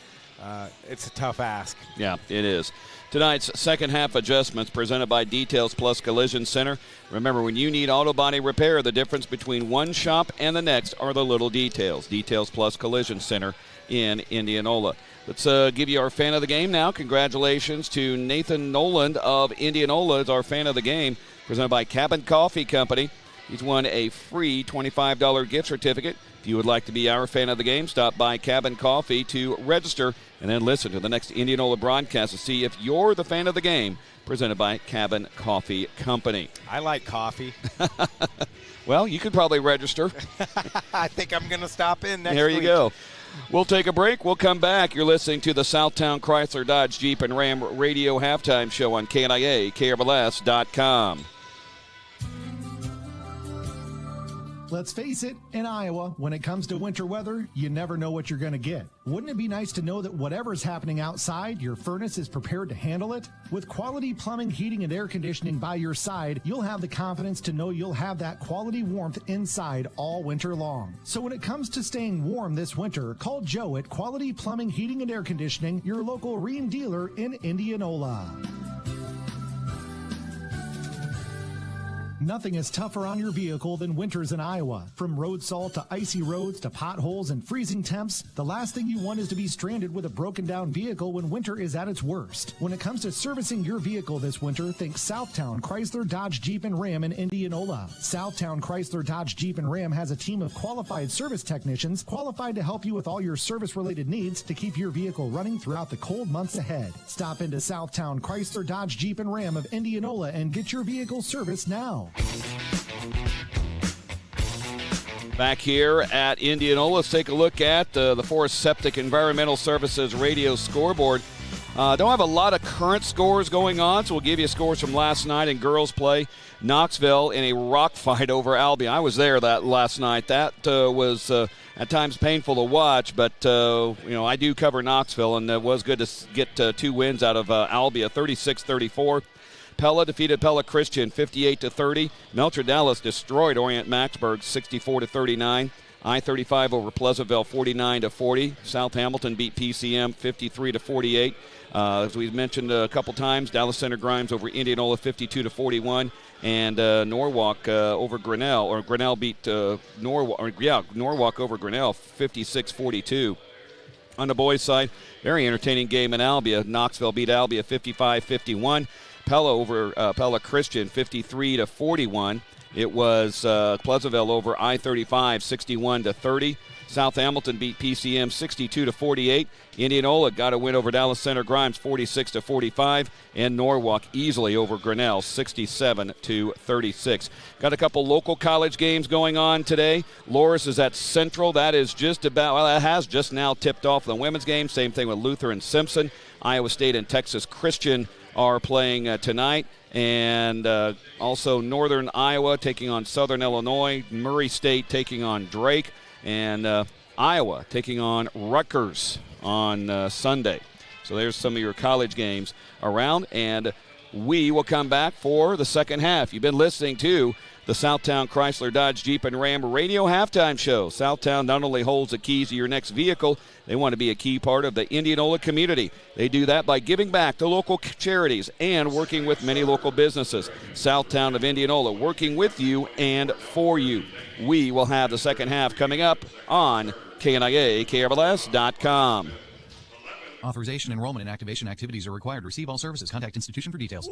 It's a tough ask. Yeah, it is. Tonight's second half adjustments presented by Details Plus Collision Center. Remember, when you need auto body repair, the difference between one shop and the next are the little details. Details Plus Collision Center in Indianola. Let's give you our fan of the game now. Congratulations to Nathan Noland of Indianola as our fan of the game, presented by Cabin Coffee Company. He's won a free $25 gift certificate. If you would like to be our fan of the game, stop by Cabin Coffee to register and then listen to the next Indianola broadcast to see if you're the fan of the game, presented by Cabin Coffee Company. I like coffee. Well, you could probably register. I think I'm going to stop in next week. There you go. We'll take a break. We'll come back. You're listening to the Southtown Chrysler Dodge Jeep and Ram Radio Halftime Show on KNIA, KRLS.com. Let's face it, in Iowa, when it comes to winter weather, you never know what you're going to get. Wouldn't it be nice to know that whatever's happening outside, your furnace is prepared to handle it? With quality plumbing, heating, and air conditioning by your side, you'll have the confidence to know you'll have that quality warmth inside all winter long. So when it comes to staying warm this winter, call Joe at Quality Plumbing, Heating, and Air Conditioning, your local Rheem dealer in Indianola. Nothing is tougher on your vehicle than winters in Iowa. From road salt to icy roads to potholes and freezing temps, the last thing you want is to be stranded with a broken down vehicle when winter is at its worst. When it comes to servicing your vehicle this winter, think Southtown Chrysler Dodge Jeep and Ram in Indianola. Southtown Chrysler Dodge Jeep and Ram has a team of qualified service technicians qualified to help you with all your service-related needs to keep your vehicle running throughout the cold months ahead. Stop into Southtown Chrysler Dodge Jeep and Ram of Indianola and get your vehicle serviced now. Back here at Indianola, let's take a look at the Forest Septic Environmental Services radio scoreboard. Don't have a lot of current scores going on, so we'll give you scores from last night in girls play. Knoxville in a rock fight over Albion. I was there that last night. That was at times painful to watch, but I do cover Knoxville, and it was good to get 2 wins out of Albion, 36-34. Pella defeated Pella Christian 58-30. Melcher Dallas destroyed Orient Maxburg 64-39. I-35 over Pleasantville 49-40. South Hamilton beat PCM 53-48. As we mentioned a couple times, Dallas Center Grimes over Indianola 52-41. And Norwalk over Grinnell, or Grinnell beat Norwalk over Grinnell 56-42. On the boys' side, very entertaining game in Albia. Knoxville beat Albia 55-51. Pella over Pella Christian 53-41. It was Pleasantville over I-35 61-30. South Hamilton beat PCM 62-48. Indianola got a win over Dallas Center Grimes 46-45, and Norwalk easily over Grinnell 67-36. Got a couple local college games going on today. Loris is at Central. That is just about, well, that has just now tipped off the women's game. Same thing with Luther and Simpson. Iowa State and Texas Christian are playing tonight. And also Northern Iowa taking on Southern Illinois. Murray State taking on Drake. And Iowa taking on Rutgers on Sunday. So there's some of your college games around. And we will come back for the second half. You've been listening to the Southtown Chrysler Dodge Jeep and Ram Radio Halftime Show. Southtown not only holds the keys to your next vehicle, they want to be a key part of the Indianola community. They do that by giving back to local charities and working with many local businesses. Southtown of Indianola, working with you and for you. We will have the second half coming up on KNIA, KRLS.com. Authorization, enrollment, and activation activities are required. Receive all services. Contact institution for details.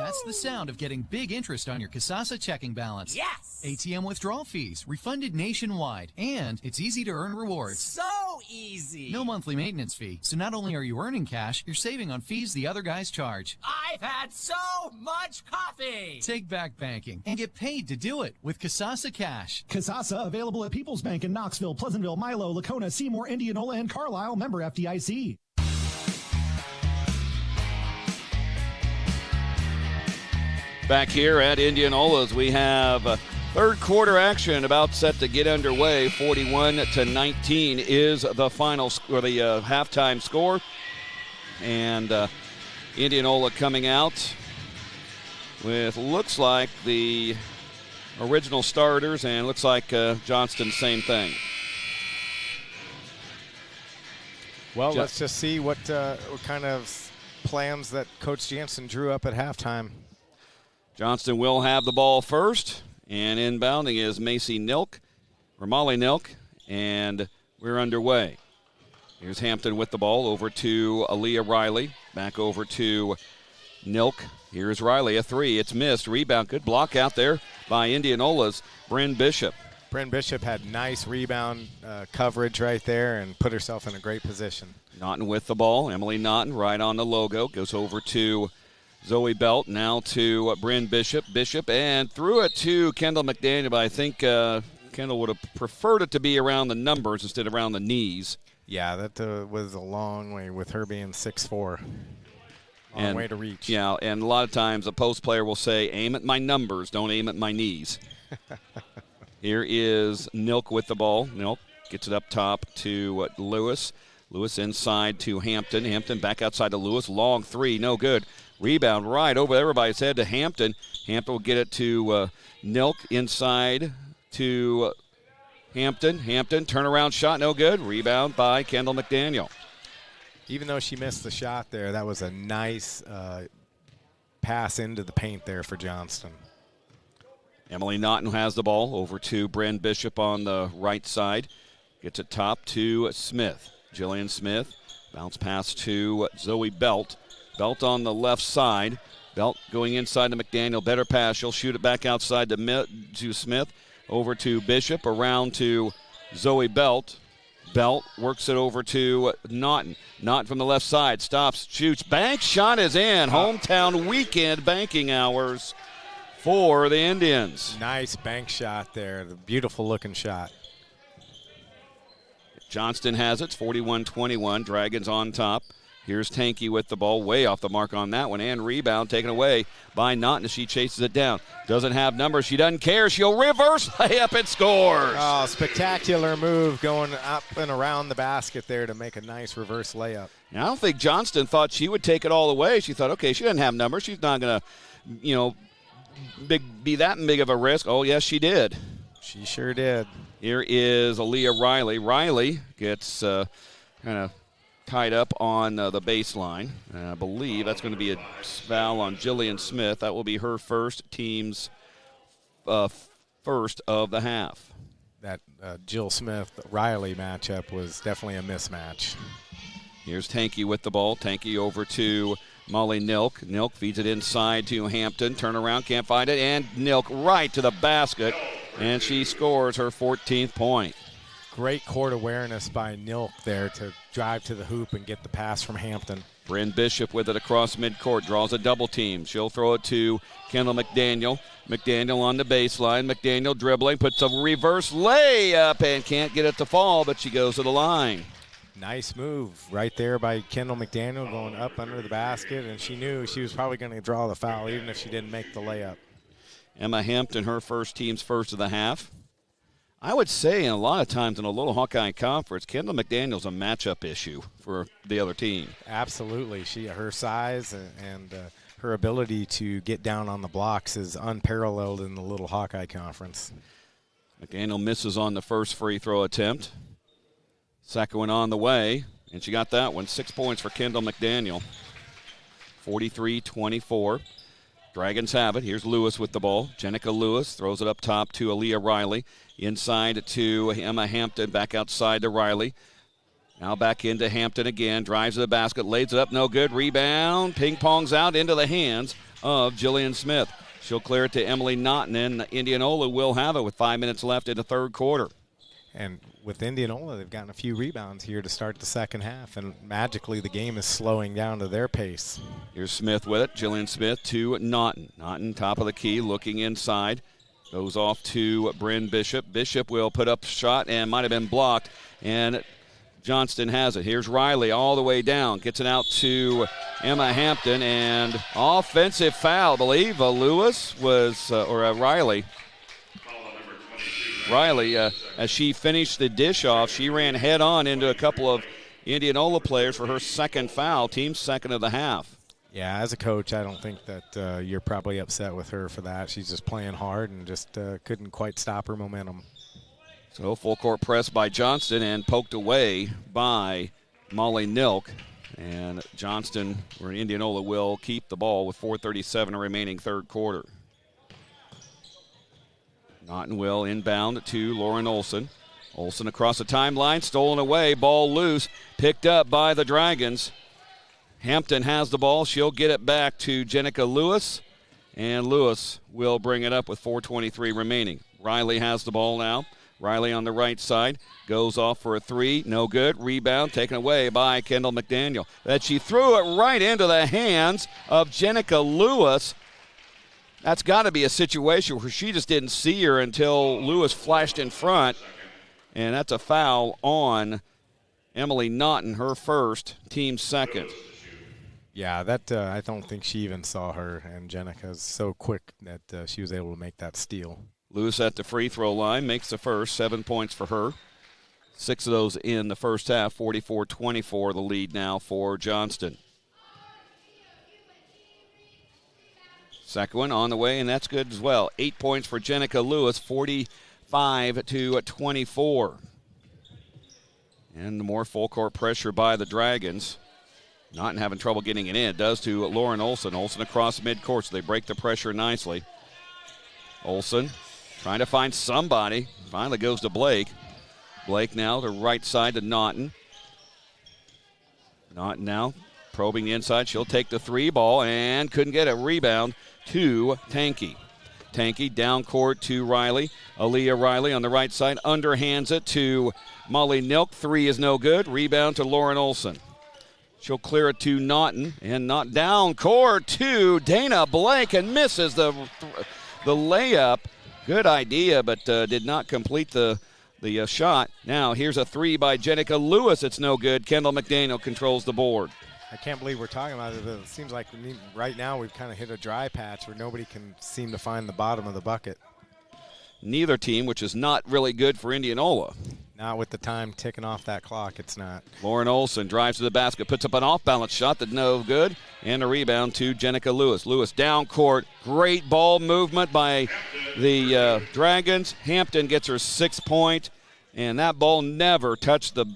That's the sound of getting big interest on your Kasasa checking balance. Yes! ATM withdrawal fees, refunded nationwide, and it's easy to earn rewards. So easy! No monthly maintenance fee, so not only are you earning cash, you're saving on fees the other guys charge. I've had so much coffee! Take back banking and get paid to do it with Kasasa Cash. Kasasa available at People's Bank in Knoxville, Pleasantville, Milo, Lacona, Seymour, Indianola, and Carlisle. Member FDIC. Back here at Indianola, we have third quarter action about set to get underway. 41-19 is the final or the halftime score, and Indianola coming out with looks like the original starters, and looks like Johnston same thing. Well, let's just see what kind of plans that Coach Jansen drew up at halftime. Johnston will have the ball first, and inbounding is Molly Nilk, and we're underway. Here's Hampton with the ball over to Aaliyah Riley, back over to Nilk. Here's Riley, a three, it's missed, rebound, good block out there by Indianola's Bryn Bishop. Bryn Bishop had nice rebound coverage right there and put herself in a great position. Naughton with the ball, Emily Naughton right on the logo, goes over to Zoe Belt, now to Bryn Bishop, and threw it to Kendall McDaniel, but I think Kendall would have preferred it to be around the numbers instead of around the knees. Yeah, that was a long way with her being 6'4". Long way to reach. Yeah, and a lot of times a post player will say, aim at my numbers, don't aim at my knees. Here is Nilk with the ball. Nilk gets it up top to Lewis. Lewis inside to Hampton. Hampton back outside to Lewis. Long three, no good. Rebound right over everybody's head to Hampton. Hampton will get it to Nilk inside to Hampton. Hampton, turnaround shot, no good. Rebound by Kendall McDaniel. Even though she missed the shot there, that was a nice pass into the paint there for Johnston. Emily Naughton has the ball over to Bryn Bishop on the right side. Gets it top to Smith. Jillian Smith. Bounce pass to Zoe Belt. Belt on the left side. Belt going inside to McDaniel. Better pass. She'll shoot it back outside to Smith. Over to Bishop. Around to Zoe Belt. Belt works it over to Naughton. Naughton from the left side. Stops, shoots. Bank shot is in. Hometown weekend banking hours for the Indians. Nice bank shot there. The beautiful looking shot. Johnston has it. It's 41-21. Dragons on top. Here's Tanky with the ball. Way off the mark on that one. And rebound taken away by Naughton as she chases it down. Doesn't have numbers. She doesn't care. She'll reverse layup and scores. Oh, spectacular move going up and around the basket there to make a nice reverse layup. Now, I don't think Johnston thought she would take it all the way. She thought, okay, she doesn't have numbers. She's not going to, be that big of a risk. Oh, yes, she did. She sure did. Here is Aaliyah Riley. Riley gets kind of tied up on the baseline. I believe that's going to be a foul on Jillian Smith. That will be her team's first of the half. That Jill Smith-Riley matchup was definitely a mismatch. Here's Tanky with the ball. Tanky over to Molly Nilk. Nilk feeds it inside to Hampton. Turn around, can't find it, and Nilk right to the basket, and she scores her 14th point. Great court awareness by Nilk there to drive to the hoop and get the pass from Hampton. Bryn Bishop with it across midcourt, draws a double team. She'll throw it to Kendall McDaniel. McDaniel on the baseline. McDaniel dribbling, puts a reverse layup and can't get it to fall, but she goes to the line. Nice move right there by Kendall McDaniel going up under the basket, and she knew she was probably going to draw the foul even if she didn't make the layup. Emma Hampton, her team's first of the half. I would say a lot of times in a Little Hawkeye Conference, Kendall McDaniel's a matchup issue for the other team. Absolutely. Her size and her ability to get down on the blocks is unparalleled in the Little Hawkeye Conference. McDaniel misses on the first free throw attempt. Second one on the way, and she got that one. 6 points for Kendall McDaniel. 43-24. Dragons have it. Here's Lewis with the ball. Jenica Lewis throws it up top to Aaliyah Riley. Inside to Emma Hampton. Back outside to Riley. Now back into Hampton again. Drives to the basket. Lays it up. No good. Rebound. Ping pongs out into the hands of Jillian Smith. She'll clear it to Emily Naughton, and Indianola will have it with 5 minutes left in the third quarter. And with Indianola, they've gotten a few rebounds here to start the second half, and magically the game is slowing down to their pace. Here's Smith with it. Jillian Smith to Naughton. Naughton, top of the key, looking inside. Goes off to Bryn Bishop. Bishop will put up a shot and might have been blocked, and Johnston has it. Here's Riley all the way down. Gets it out to Emma Hampton, and offensive foul, I believe. Riley. Riley, as she finished the dish off, she ran head on into a couple of Indianola players for her second foul, team second of the half. Yeah, as a coach, I don't think that you're probably upset with her for that. She's just playing hard and just couldn't quite stop her momentum. So full court press by Johnston and poked away by Molly Nilk. And Johnston, or Indianola, will keep the ball with 4:37 remaining third quarter. Naughton will inbound to Lauren Olson. Olson across the timeline, stolen away, ball loose, picked up by the Dragons. Hampton has the ball. She'll get it back to Jenica Lewis, and Lewis will bring it up with 4:23 remaining. Riley has the ball now. Riley on the right side goes off for a three. No good. Rebound taken away by Kendall McDaniel. That she threw it right into the hands of Jenica Lewis. That's got to be a situation where she just didn't see her until Lewis flashed in front. And that's a foul on Emily Naughton, her first, team second. Yeah, that I don't think she even saw her, and Jenica's so quick that she was able to make that steal. Lewis at the free throw line makes the first, 7 points for her. 6 of those in the first half, 44-24 the lead now for Johnston. Second one on the way, and that's good as well. 8 points for Jenica Lewis, 45-24. And the more full court pressure by the Dragons. Not having trouble getting it in. It does to Lauren Olson. Olson across midcourt, so they break the pressure nicely. Olson trying to find somebody. Finally goes to Blake. Blake now to right side to Naughton. Naughton now probing the inside. She'll take the three ball and couldn't get a rebound to Tanky. Tanky down court to Riley. Aaliyah Riley on the right side underhands it to Molly Nilk. Three is no good. Rebound to Lauren Olson. She'll clear it to Naughton, and not down court to Dana Blake, and misses the layup. Good idea, but did not complete the shot. Now here's a three by Jenica Lewis. It's no good. Kendall McDaniel controls the board. I can't believe we're talking about it, but it seems like right now we've kind of hit a dry patch where nobody can seem to find the bottom of the bucket. Neither team, which is not really good for Indianola. Not with the time ticking off that clock, it's not. Lauren Olson drives to the basket, puts up an off-balance shot that's no good, and a rebound to Jenica Lewis. Lewis down court, great ball movement by the Dragons. Hampton gets her 6 point, and that ball never touched the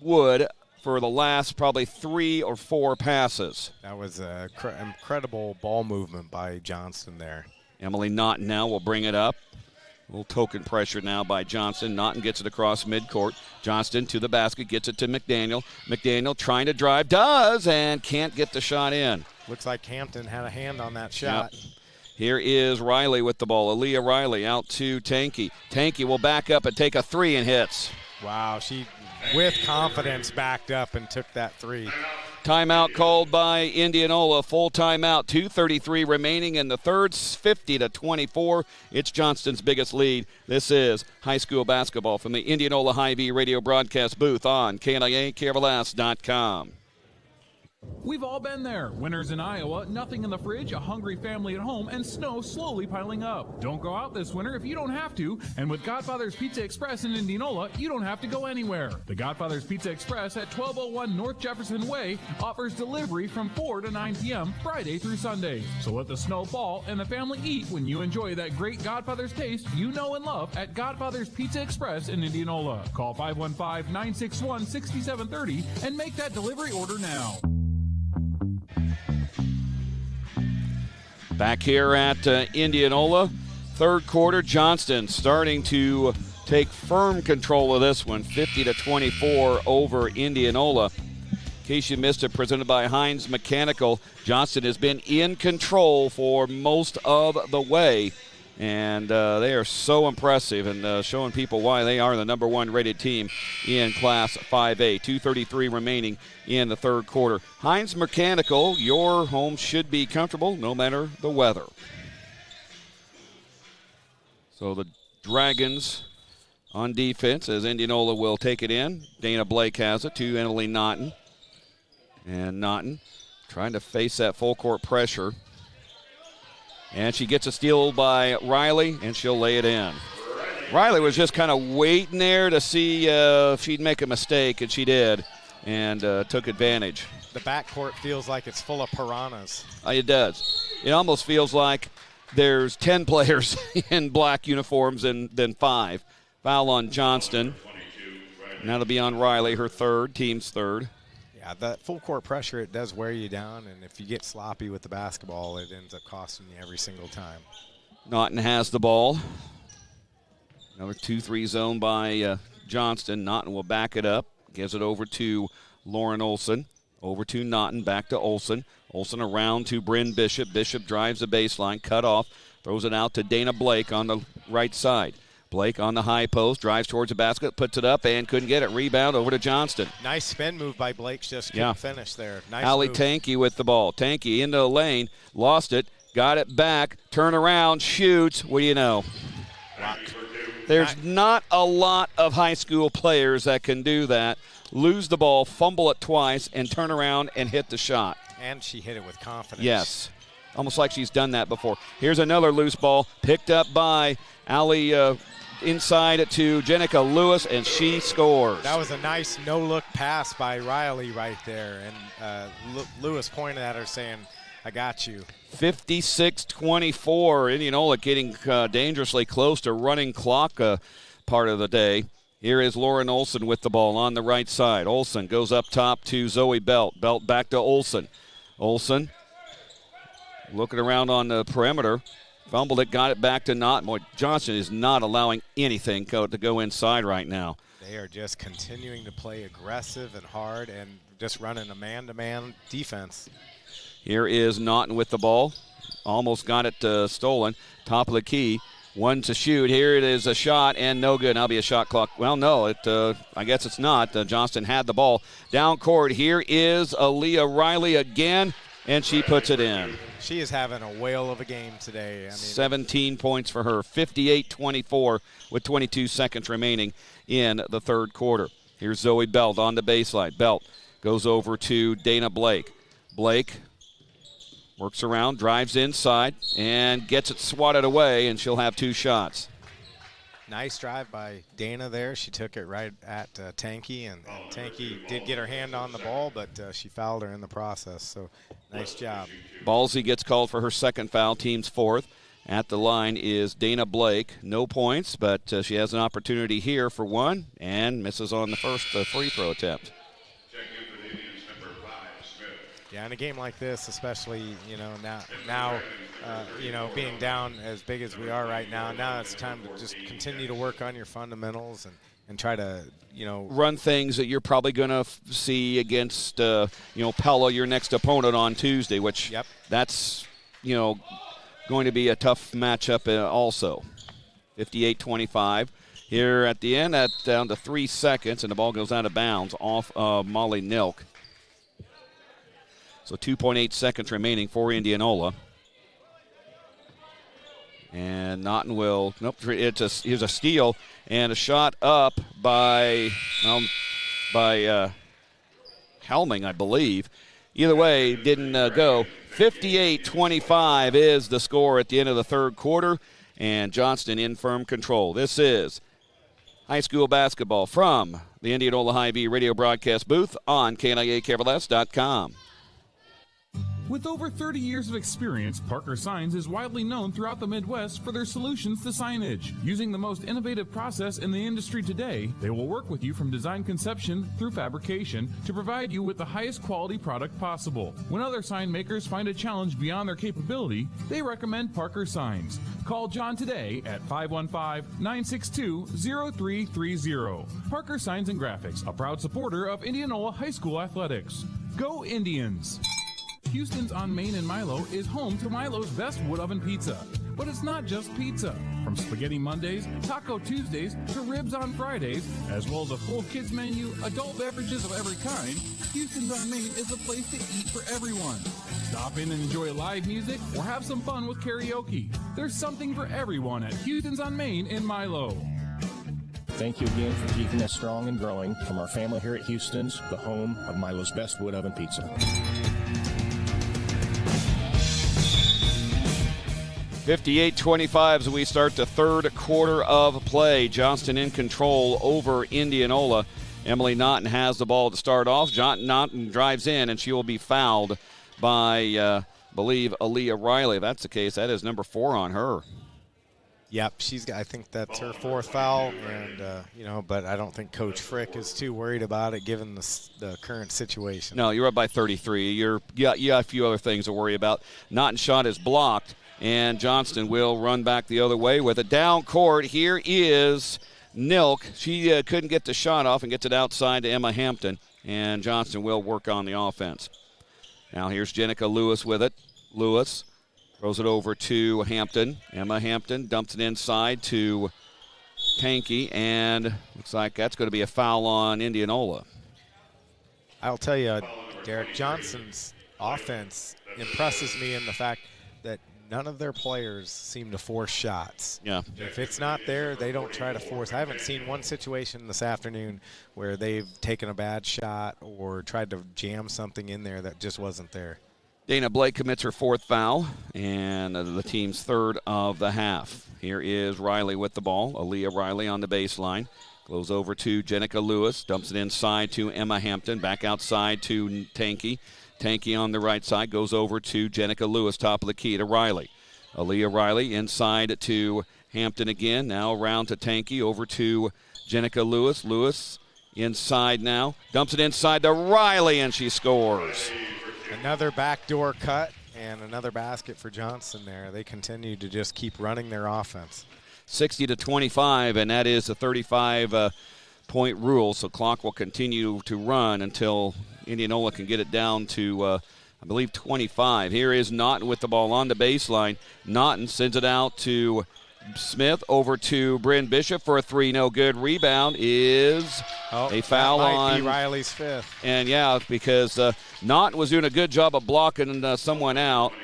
wood for the last probably 3 or 4 passes. That was an incredible ball movement by Johnston there. Emily Naughton now will bring it up. A little token pressure now by Johnston. Naughton gets it across midcourt. Johnston to the basket, gets it to McDaniel. McDaniel trying to drive, does, and can't get the shot in. Looks like Hampton had a hand on that shot. Yep. Here is Riley with the ball. Aaliyah Riley out to Tanky. Tanky will back up and take a three and hits. Wow, she, with confidence, backed up and took that three. Timeout called by Indianola. Full timeout. 2:33 remaining in the third. 50-24. It's Johnston's biggest lead. This is high school basketball from the Indianola Hy-Vee radio broadcast booth on KNIA-KRLS.com. We've all been there. Winters in Iowa, nothing in the fridge, a hungry family at home, and snow slowly piling up. Don't go out this winter if you don't have to. And with Godfather's Pizza Express in Indianola, you don't have to go anywhere. The Godfather's Pizza Express at 1201 North Jefferson Way offers delivery from 4 to 9 p.m. Friday through Sundays. So let the snow fall and the family eat when you enjoy that great Godfather's taste you know and love at Godfather's Pizza Express in Indianola. Call 515-961-6730 and make that delivery order now. Back here at Indianola, third quarter, Johnston starting to take firm control of this one, 50-24 over Indianola. In case you missed it, presented by Heinz Mechanical. Johnston has been in control for most of the way, and they are so impressive and showing people why they are the number 1 rated team in Class 5A. 2:33 remaining in the third quarter. Heinz Mechanical, your home should be comfortable no matter the weather. So the Dragons on defense as Indianola will take it in. Dana Blake has it to Emily Naughton. And Naughton trying to face that full court pressure. And she gets a steal by Riley, and she'll lay it in. Riley was just kind of waiting there to see if she'd make a mistake, and she did, and took advantage. The backcourt feels like it's full of piranhas. It does. It almost feels like there's 10 players in black uniforms than 5. Foul on Johnston. And that'll be on Riley, her third, team's third. Yeah, that full court pressure, it does wear you down, and if you get sloppy with the basketball, it ends up costing you every single time. Naughton has the ball. Another 2-3 zone by Johnston. Naughton will back it up. Gives it over to Lauren Olson. Over to Naughton, back to Olson. Olson around to Bryn Bishop. Bishop drives the baseline, cut off, throws it out to Dana Blake on the right side. Blake on the high post, drives towards the basket, puts it up, and couldn't get it. Rebound over to Johnston. Nice spin move by Blake, just couldn't finish there. Nice Allie move. Tankey with the ball. Tankey into the lane, lost it, got it back, turn around, shoots. What do you know? Rock. There's not a lot of high school players that can do that. Lose the ball, fumble it twice, and turn around and hit the shot. And she hit it with confidence. Yes. Almost like she's done that before. Here's another loose ball picked up by Allie inside to Jenica Lewis, and she scores. That was a nice no-look pass by Riley right there. And Lewis pointed at her saying, I got you. 56-24. Indianola getting dangerously close to running clock part of the day. Here is Lauren Olson with the ball on the right side. Olson goes up top to Zoe Belt. Belt back to Olson. Olson looking around on the perimeter. Fumbled it, got it back to Naughton. Boy, Johnston is not allowing anything to go inside right now. They are just continuing to play aggressive and hard and just running a man-to-man defense. Here is Naughton with the ball. Almost got it stolen. Top of the key. One to shoot. Here it is, a shot, and no good. Now be a shot clock. Well, no, I guess it's not. Johnston had the ball. Down court, here is Aaliyah Riley again, and she puts it in. She is having a whale of a game today. 17 points for her. 58-24 with 22 seconds remaining in the third quarter. Here's Zoe Belt on the baseline. Belt goes over to Dana Blake. Blake works around, drives inside, and gets it swatted away, and she'll have 2 shots. Nice drive by Dana there. She took it right at Tankey, and Tankey did get her hand on the ball, but she fouled her in the process, so nice job. Ballsy gets called for her second foul, team's fourth. At the line is Dana Blake. No points, but she has an opportunity here for one, and misses on the first free throw attempt. Yeah, in a game like this, especially, now being down as big as we are right now it's time to just continue to work on your fundamentals and try to, run things that you're probably going to see against, Pella, your next opponent on Tuesday, which that's, going to be a tough matchup also. 58-25. Here at the end, that's down to 3 seconds, and the ball goes out of bounds off of Molly Nilk. So 2.8 seconds remaining for Indianola. And Naughton will, here's a steal and a shot up by Helming, I believe. Either way, didn't go. 58-25 is the score at the end of the third quarter, and Johnston in firm control. This is high school basketball from the Indianola High V radio broadcast booth on KNIAKRLS.com. With over 30 years of experience, Parker Signs is widely known throughout the Midwest for their solutions to signage. Using the most innovative process in the industry today, they will work with you from design conception through fabrication to provide you with the highest quality product possible. When other sign makers find a challenge beyond their capability, they recommend Parker Signs. Call John today at 515-962-0330. Parker Signs and Graphics, a proud supporter of Indianola High School athletics. Go Indians! Houston's on Main and Milo is home to Milo's best wood oven pizza. But it's not just pizza. From Spaghetti Mondays, Taco Tuesdays, to ribs on Fridays, as well as a full kids menu, adult beverages of every kind, Houston's on Main is a place to eat for everyone. Stop in and enjoy live music or have some fun with karaoke. There's something for everyone at Houston's on Main in Milo. Thank you again for keeping us strong and growing from our family here at Houston's, the home of Milo's best wood oven pizza. 58-25 as we start the third quarter of play. Johnston in control over Indianola. Emily Naughton has the ball to start off. Naughton drives in, and she will be fouled by, believe, Aaliyah Riley. If that's the case, that is number 4 on her. Yep, I think that's her 4th foul, and but I don't think Coach Frick is too worried about it given the current situation. No, you're up by 33. You got a few other things to worry about. Naughton's shot is blocked, and Johnston will run back the other way with a down court. Here is Nilk. She couldn't get the shot off and gets it outside to Emma Hampton, and Johnston will work on the offense. Now here's Jenica Lewis with it. Lewis throws it over to Hampton. Emma Hampton dumps it inside to Tanky, and looks like that's going to be a foul on Indianola. I'll tell you, Derek, Johnson's offense impresses me in the fact that none of their players seem to force shots. Yeah. If it's not there, they don't try to force. I haven't seen one situation this afternoon where they've taken a bad shot or tried to jam something in there that just wasn't there. Dana Blake commits her 4th foul, and the team's 3rd of the half. Here is Riley with the ball. Aaliyah Riley on the baseline. Goes over to Jenica Lewis. Dumps it inside to Emma Hampton. Back outside to Tanky. Tanky on the right side. Goes over to Jenica Lewis. Top of the key to Riley. Aaliyah Riley inside to Hampton again. Now around to Tanky. Over to Jenica Lewis. Lewis inside now. Dumps it inside to Riley, and she scores. Another backdoor cut and another basket for Johnston there. They continue to just keep running their offense. 60-25, and that is a 35-point rule, so clock will continue to run until Indianola can get it down to, I believe, 25. Here is Naughton with the ball on the baseline. Naughton sends it out to Smith, over to Bryn Bishop for a 3, no good. Rebound is a foul that might on be Riley's 5th. And yeah, because Naughton was doing a good job of blocking someone out,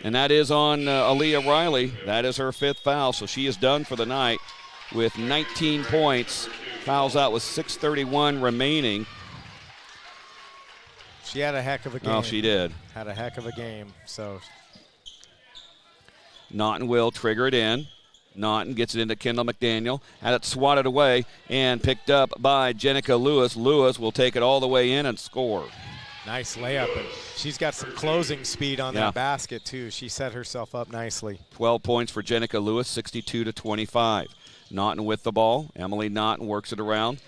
and that is on Aaliyah Riley. That is her 5th foul, so she is done for the night with 19 points. Fouls out with 6:31 remaining. She had a heck of a game. Oh, she did. Had a heck of a game. So Naughton will trigger it in. Naughton gets it into Kendall McDaniel. Had it swatted away and picked up by Jenica Lewis. Lewis will take it all the way in and score. Nice layup. And she's got some closing speed on that basket, too. She set herself up nicely. 12 points for Jenica Lewis, 62-25. Naughton with the ball. Emily Naughton works it around.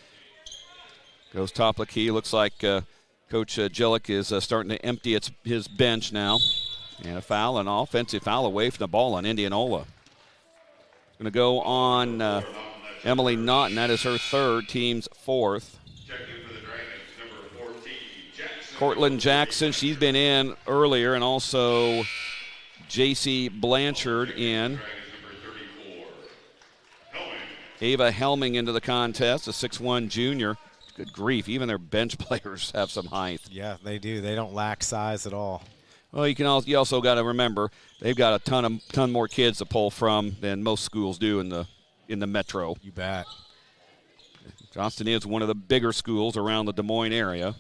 Goes top of the key. Looks like Coach Gillick is starting to empty his bench now. And a foul, an offensive foul away from the ball on Indianola. Going to go on Emily Naughton. That is her 3rd, team's 4th. Cortland Jackson, she's been in earlier, and also J.C. Blanchard in. Ava Helming into the contest, a 6'1 junior. Good grief, even their bench players have some height. Yeah, they do. They don't lack size at all. Well, you also got to remember they've got a ton more kids to pull from than most schools do in the metro. You bet. Johnston is one of the bigger schools around the Des Moines area.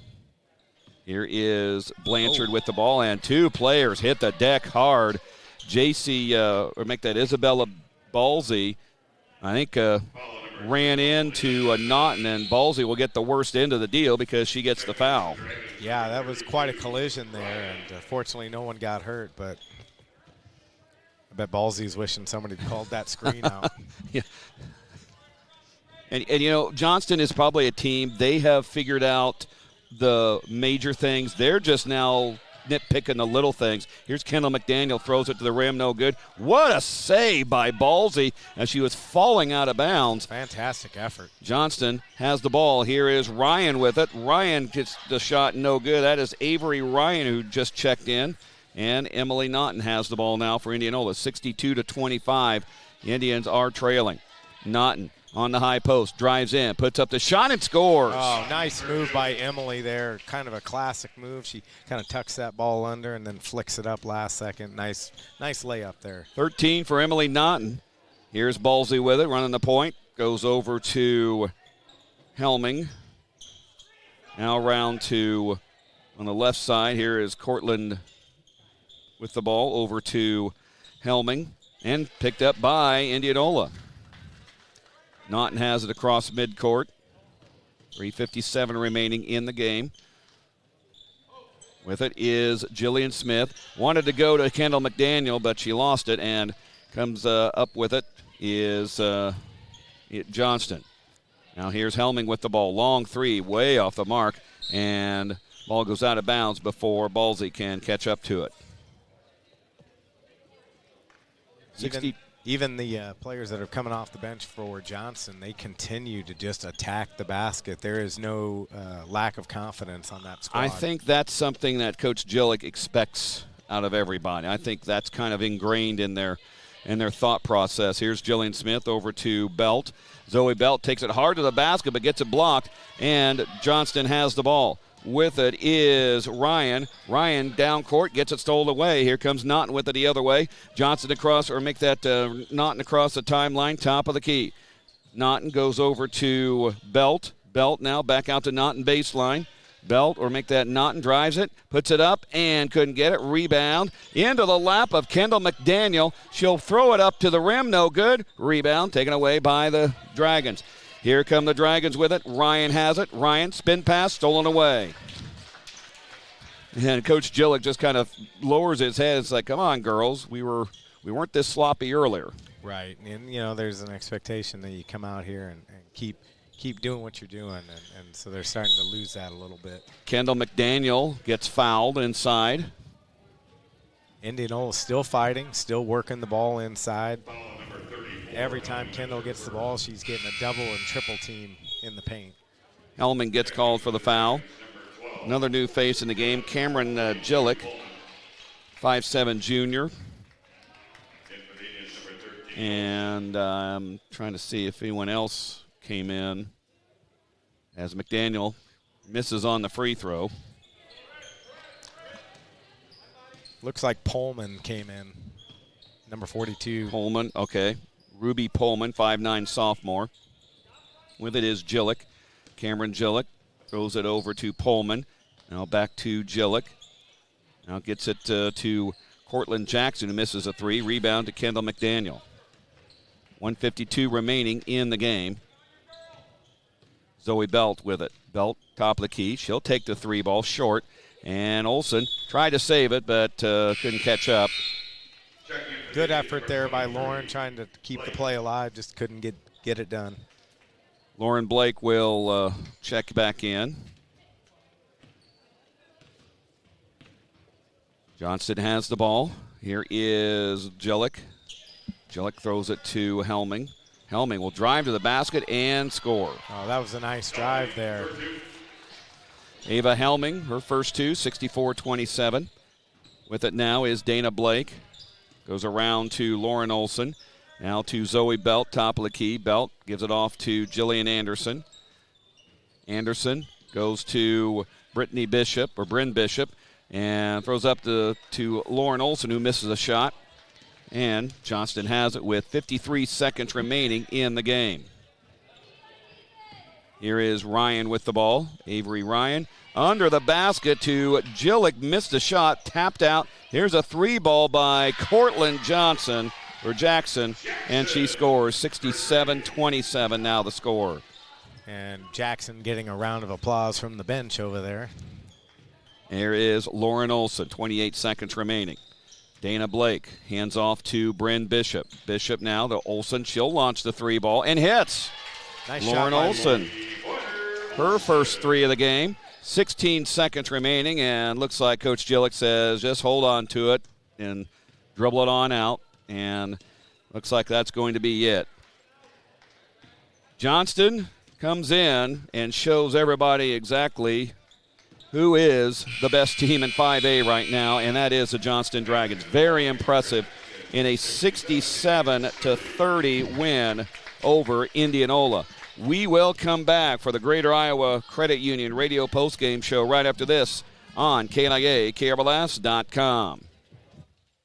Here is Blanchard with the ball, and 2 players hit the deck hard. Isabella Balsey. I think ran into Naughton, and Ballsy will get the worst end of the deal because she gets the foul. Yeah, that was quite a collision there, and fortunately no one got hurt, but I bet Ballsy's wishing somebody had called that screen out. Yeah. And, you know, Johnston is probably a team, they have figured out the major things. They're just now nitpicking the little things. Here's Kendall McDaniel, throws it to the rim, no good. What a save by Ballsy as she was falling out of bounds. Fantastic effort. Johnston has the ball. Here is Ryan with it. Ryan gets the shot, no good. That is Avery Ryan who just checked in. And Emily Naughton has the ball now for Indianola, 62-25. The Indians are trailing. Naughton on the high post, drives in, puts up the shot and scores. Oh, nice move by Emily there. Kind of a classic move. She kind of tucks that ball under and then flicks it up last second. Nice layup there. 13 for Emily Naughton. Here's Ballsy with it, running the point. Goes over to Helming. Now round to on the left side. Here is Cortland with the ball over to Helming and picked up by Indianola. Naughton has it across midcourt. 3:57 remaining in the game. With it is Jillian Smith. Wanted to go to Kendall McDaniel, but she lost it, and comes up with it is Johnston. Now here's Helming with the ball. Long three, way off the mark, and ball goes out of bounds before Ballsy can catch up to it. Even the players that are coming off the bench for Johnston, they continue to just attack the basket. There is no lack of confidence on that squad. I think that's something that Coach Gillick expects out of everybody. I think that's kind of ingrained in their thought process. Here's Jillian Smith over to Belt. Zoe Belt takes it hard to the basket but gets it blocked, and Johnston has the ball. With it is Ryan. Ryan down court, gets it stolen away. Here comes Naughton with it the other way. Johnston across, or make that Naughton across the timeline, top of the key. Naughton goes over to Belt. Belt now back out to Naughton baseline. Belt, or make that Naughton, drives it, puts it up, and couldn't get it. Rebound into the lap of Kendall McDaniel. She'll throw it up to the rim, no good. Rebound taken away by the Dragons. Here come the Dragons with it. Ryan has it. Ryan, spin pass, stolen away. And Coach Gillick just kind of lowers his head. It's like, come on, girls. We weren't this sloppy earlier. Right. And, you know, there's an expectation that you come out here and keep doing what you're doing. And so they're starting to lose that a little bit. Kendall McDaniel gets fouled inside. Indianola still fighting, still working the ball inside. Every time Kendall gets the ball, she's getting a double and triple team in the paint. Hellman gets called for the foul. Another new face in the game, Cameron Gillick, 5'7" junior. And I'm trying to see if anyone else came in as McDaniel misses on the free throw. Looks like Pullman came in, number 42. Pullman, okay. Ruby Pullman, 5'9" sophomore. With it is Gillick. Cameron Gillick throws it over to Pullman. Now back to Gillick. Now gets it to Cortland Jackson, who misses a three. Rebound to Kendall McDaniel. 1:52 remaining in the game. Zoe Belt with it. Belt, top of the key. She'll take the three ball short. And Olsen tried to save it, but couldn't catch up. Good effort there by Lauren, trying to keep the play alive, just couldn't get it done. Lauren Blake will check back in. Johnston has the ball. Here is Gillick. Gillick throws it to Helming. Helming will drive to the basket and score. Oh, that was a nice drive there. Ava Helming, her first two, 64-27. With it now is Dana Blake. Goes around to Lauren Olsen. Now to Zoe Belt, top of the key. Belt gives it off to Jillian Anderson. Anderson goes to Brittany Bishop, or Bryn Bishop, and throws up to Lauren Olsen, who misses a shot. And Johnston has it with 53 seconds remaining in the game. Here is Ryan with the ball. Avery Ryan under the basket to Gillick. Missed a shot, tapped out. Here's a three ball by Cortland Johnson. for Jackson, and she scores 67-27 now the score. And Jackson getting a round of applause from the bench over there. There is Lauren Olson, 28 seconds remaining. Dana Blake hands off to Bryn Bishop. Bishop now to Olson. She'll launch the three ball and hits. Nice Lauren shot by Olson, her first three of the game. 16 seconds remaining, and looks like Coach Gillick says just hold on to it and dribble it on out, and looks like that's going to be it. Johnston comes in and shows everybody exactly who is the best team in 5A right now, and that is the Johnston Dragons. Very impressive in a 67-30 win over Indianola. We will come back for the Greater Iowa Credit Union radio postgame show right after this on KNIA, KRLS.com.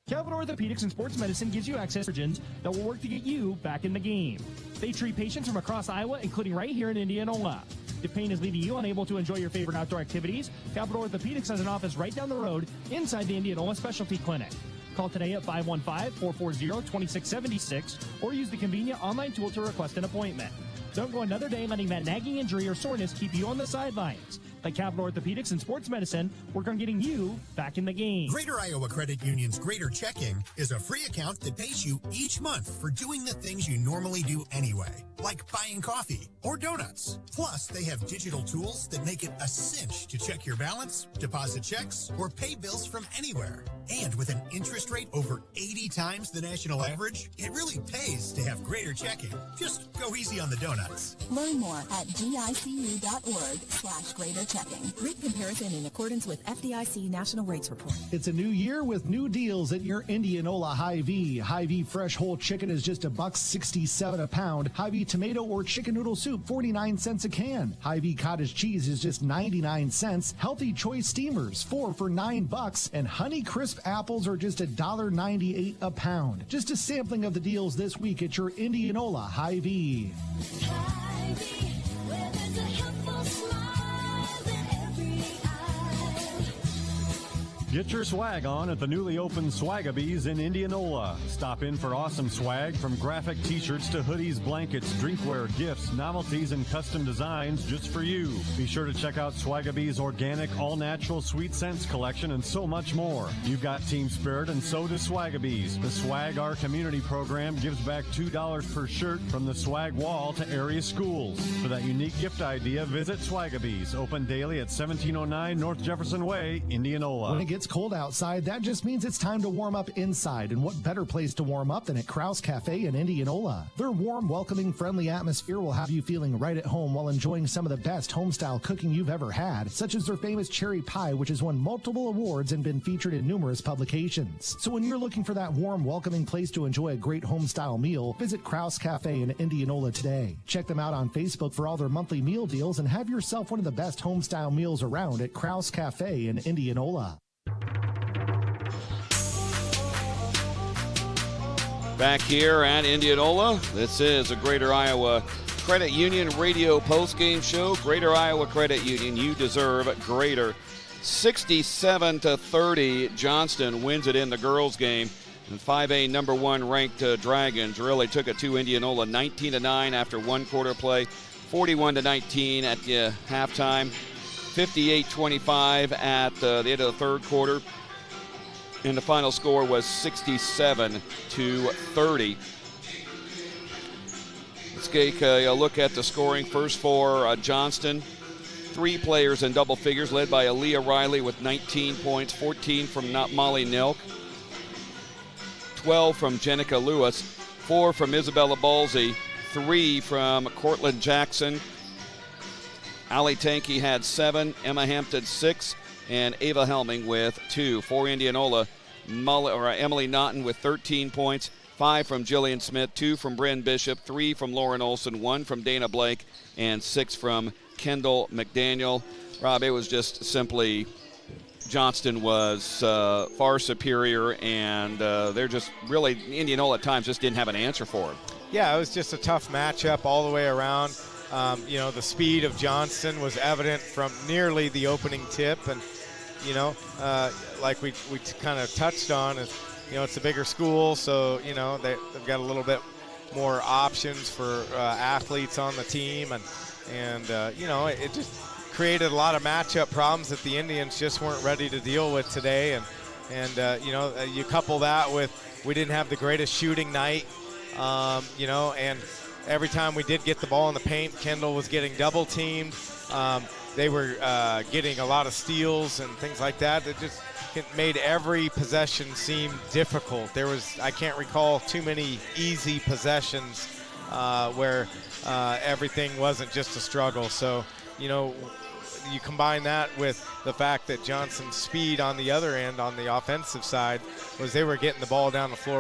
Calvin Orthopedics and Sports Medicine gives you access to surgeons that will work to get you back in the game. They treat patients from across Iowa, including right here in Indianola. If pain is leaving you unable to enjoy your favorite outdoor activities, Capital Orthopedics has an office right down the road inside the Indianola Specialty Clinic. Call today at 515-440-2676 or use the convenient online tool to request an appointment. Don't go another day letting that nagging injury or soreness keep you on the sidelines. Let Capital Orthopedics and Sports Medicine work on getting you back in the game. Greater Iowa Credit Union's Greater Checking is a free account that pays you each month for doing the things you normally do anyway, like buying coffee or donuts. Plus, they have digital tools that make it a cinch to check your balance, deposit checks, or pay bills from anywhere. And with an interest rate over 80 times the national average, it really pays to have Greater Checking. Just go easy on the donuts. Learn more at gicu.org/greater checking. Rate comparison in accordance with FDIC National Rates Report. It's a new year with new deals at your Indianola Hy-Vee. Hy-Vee fresh whole chicken is just $1.67 a pound. Hy-Vee tomato or chicken noodle soup, 49 cents a can. Hy-Vee cottage cheese is just 99 cents. Healthy choice steamers, 4 for $9. And Honey Crisp apples are just $1.98 a pound. Just a sampling of the deals this week at your Indianola Hy-Vee. Where there's a helpful smile in every eye. Get your swag on at the newly opened Swagabees in Indianola. Stop in for awesome swag from graphic t-shirts to hoodies, blankets, drinkware, gifts, novelties, and custom designs just for you. Be sure to check out Swagabees' organic, all-natural sweet scents collection and so much more. You've got team spirit and so does Swagabees. The Swag Our Community program gives back $2 per shirt from the swag wall to area schools. For that unique gift idea, visit Swagabees. Open daily at 1709 North Jefferson Way, Indianola. When it gets cold outside, that just means it's time to warm up inside. And what better place to warm up than at Krause Cafe in Indianola? Their warm, welcoming, friendly atmosphere will have you feeling right at home while enjoying some of the best homestyle cooking you've ever had, such as their famous cherry pie, which has won multiple awards and been featured in numerous publications. So when you're looking for that warm, welcoming place to enjoy a great homestyle meal, visit Krause Cafe in Indianola today. Check them out on Facebook for all their monthly meal deals and have yourself one of the best homestyle meals around at Krause Cafe in Indianola. Back here at Indianola, this is a Greater Iowa Credit Union radio postgame show. Greater Iowa Credit Union, you deserve greater. 67-30, Johnston wins it in the girls' game. And 5A number one ranked Dragons really took it to Indianola 19-9 after one quarter play, 41-19 at the halftime, 58-25 at the end of the third quarter. And the final score was 67-30. Let's take a look at the scoring. First for Johnston, 3 players in double figures, led by Aaliyah Riley with 19 points, 14 from Molly Nilk, 12 from Jenica Lewis, 4 from Isabella Balsey, 3 from Cortland Jackson. Allie Tankey had 7, Emma Hampton 6, and Ava Helming with 2. For Indianola, Emily Naughton with 13 points, 5 from Jillian Smith, 2 from Bryn Bishop, 3 from Lauren Olson, 1 from Dana Blake, and 6 from Kendall McDaniel. Rob, it was just simply Johnston was far superior, and they're just really, Indianola at times just didn't have an answer for it. Yeah, it was just a tough matchup all the way around. The speed of Johnston was evident from nearly the opening tip, and like we kind of touched on, is it's a bigger school, so, they've got a little bit more options for athletes on the team. And it just created a lot of matchup problems that the Indians just weren't ready to deal with today. And you couple that with we didn't have the greatest shooting night, and every time we did get the ball in the paint, Kendall was getting double teamed. They were getting a lot of steals and things like that. It just made every possession seem difficult. I can't recall too many easy possessions where everything wasn't just a struggle. So, you combine that with the fact that Johnston's speed on the other end, on the offensive side, was they were getting the ball down the floor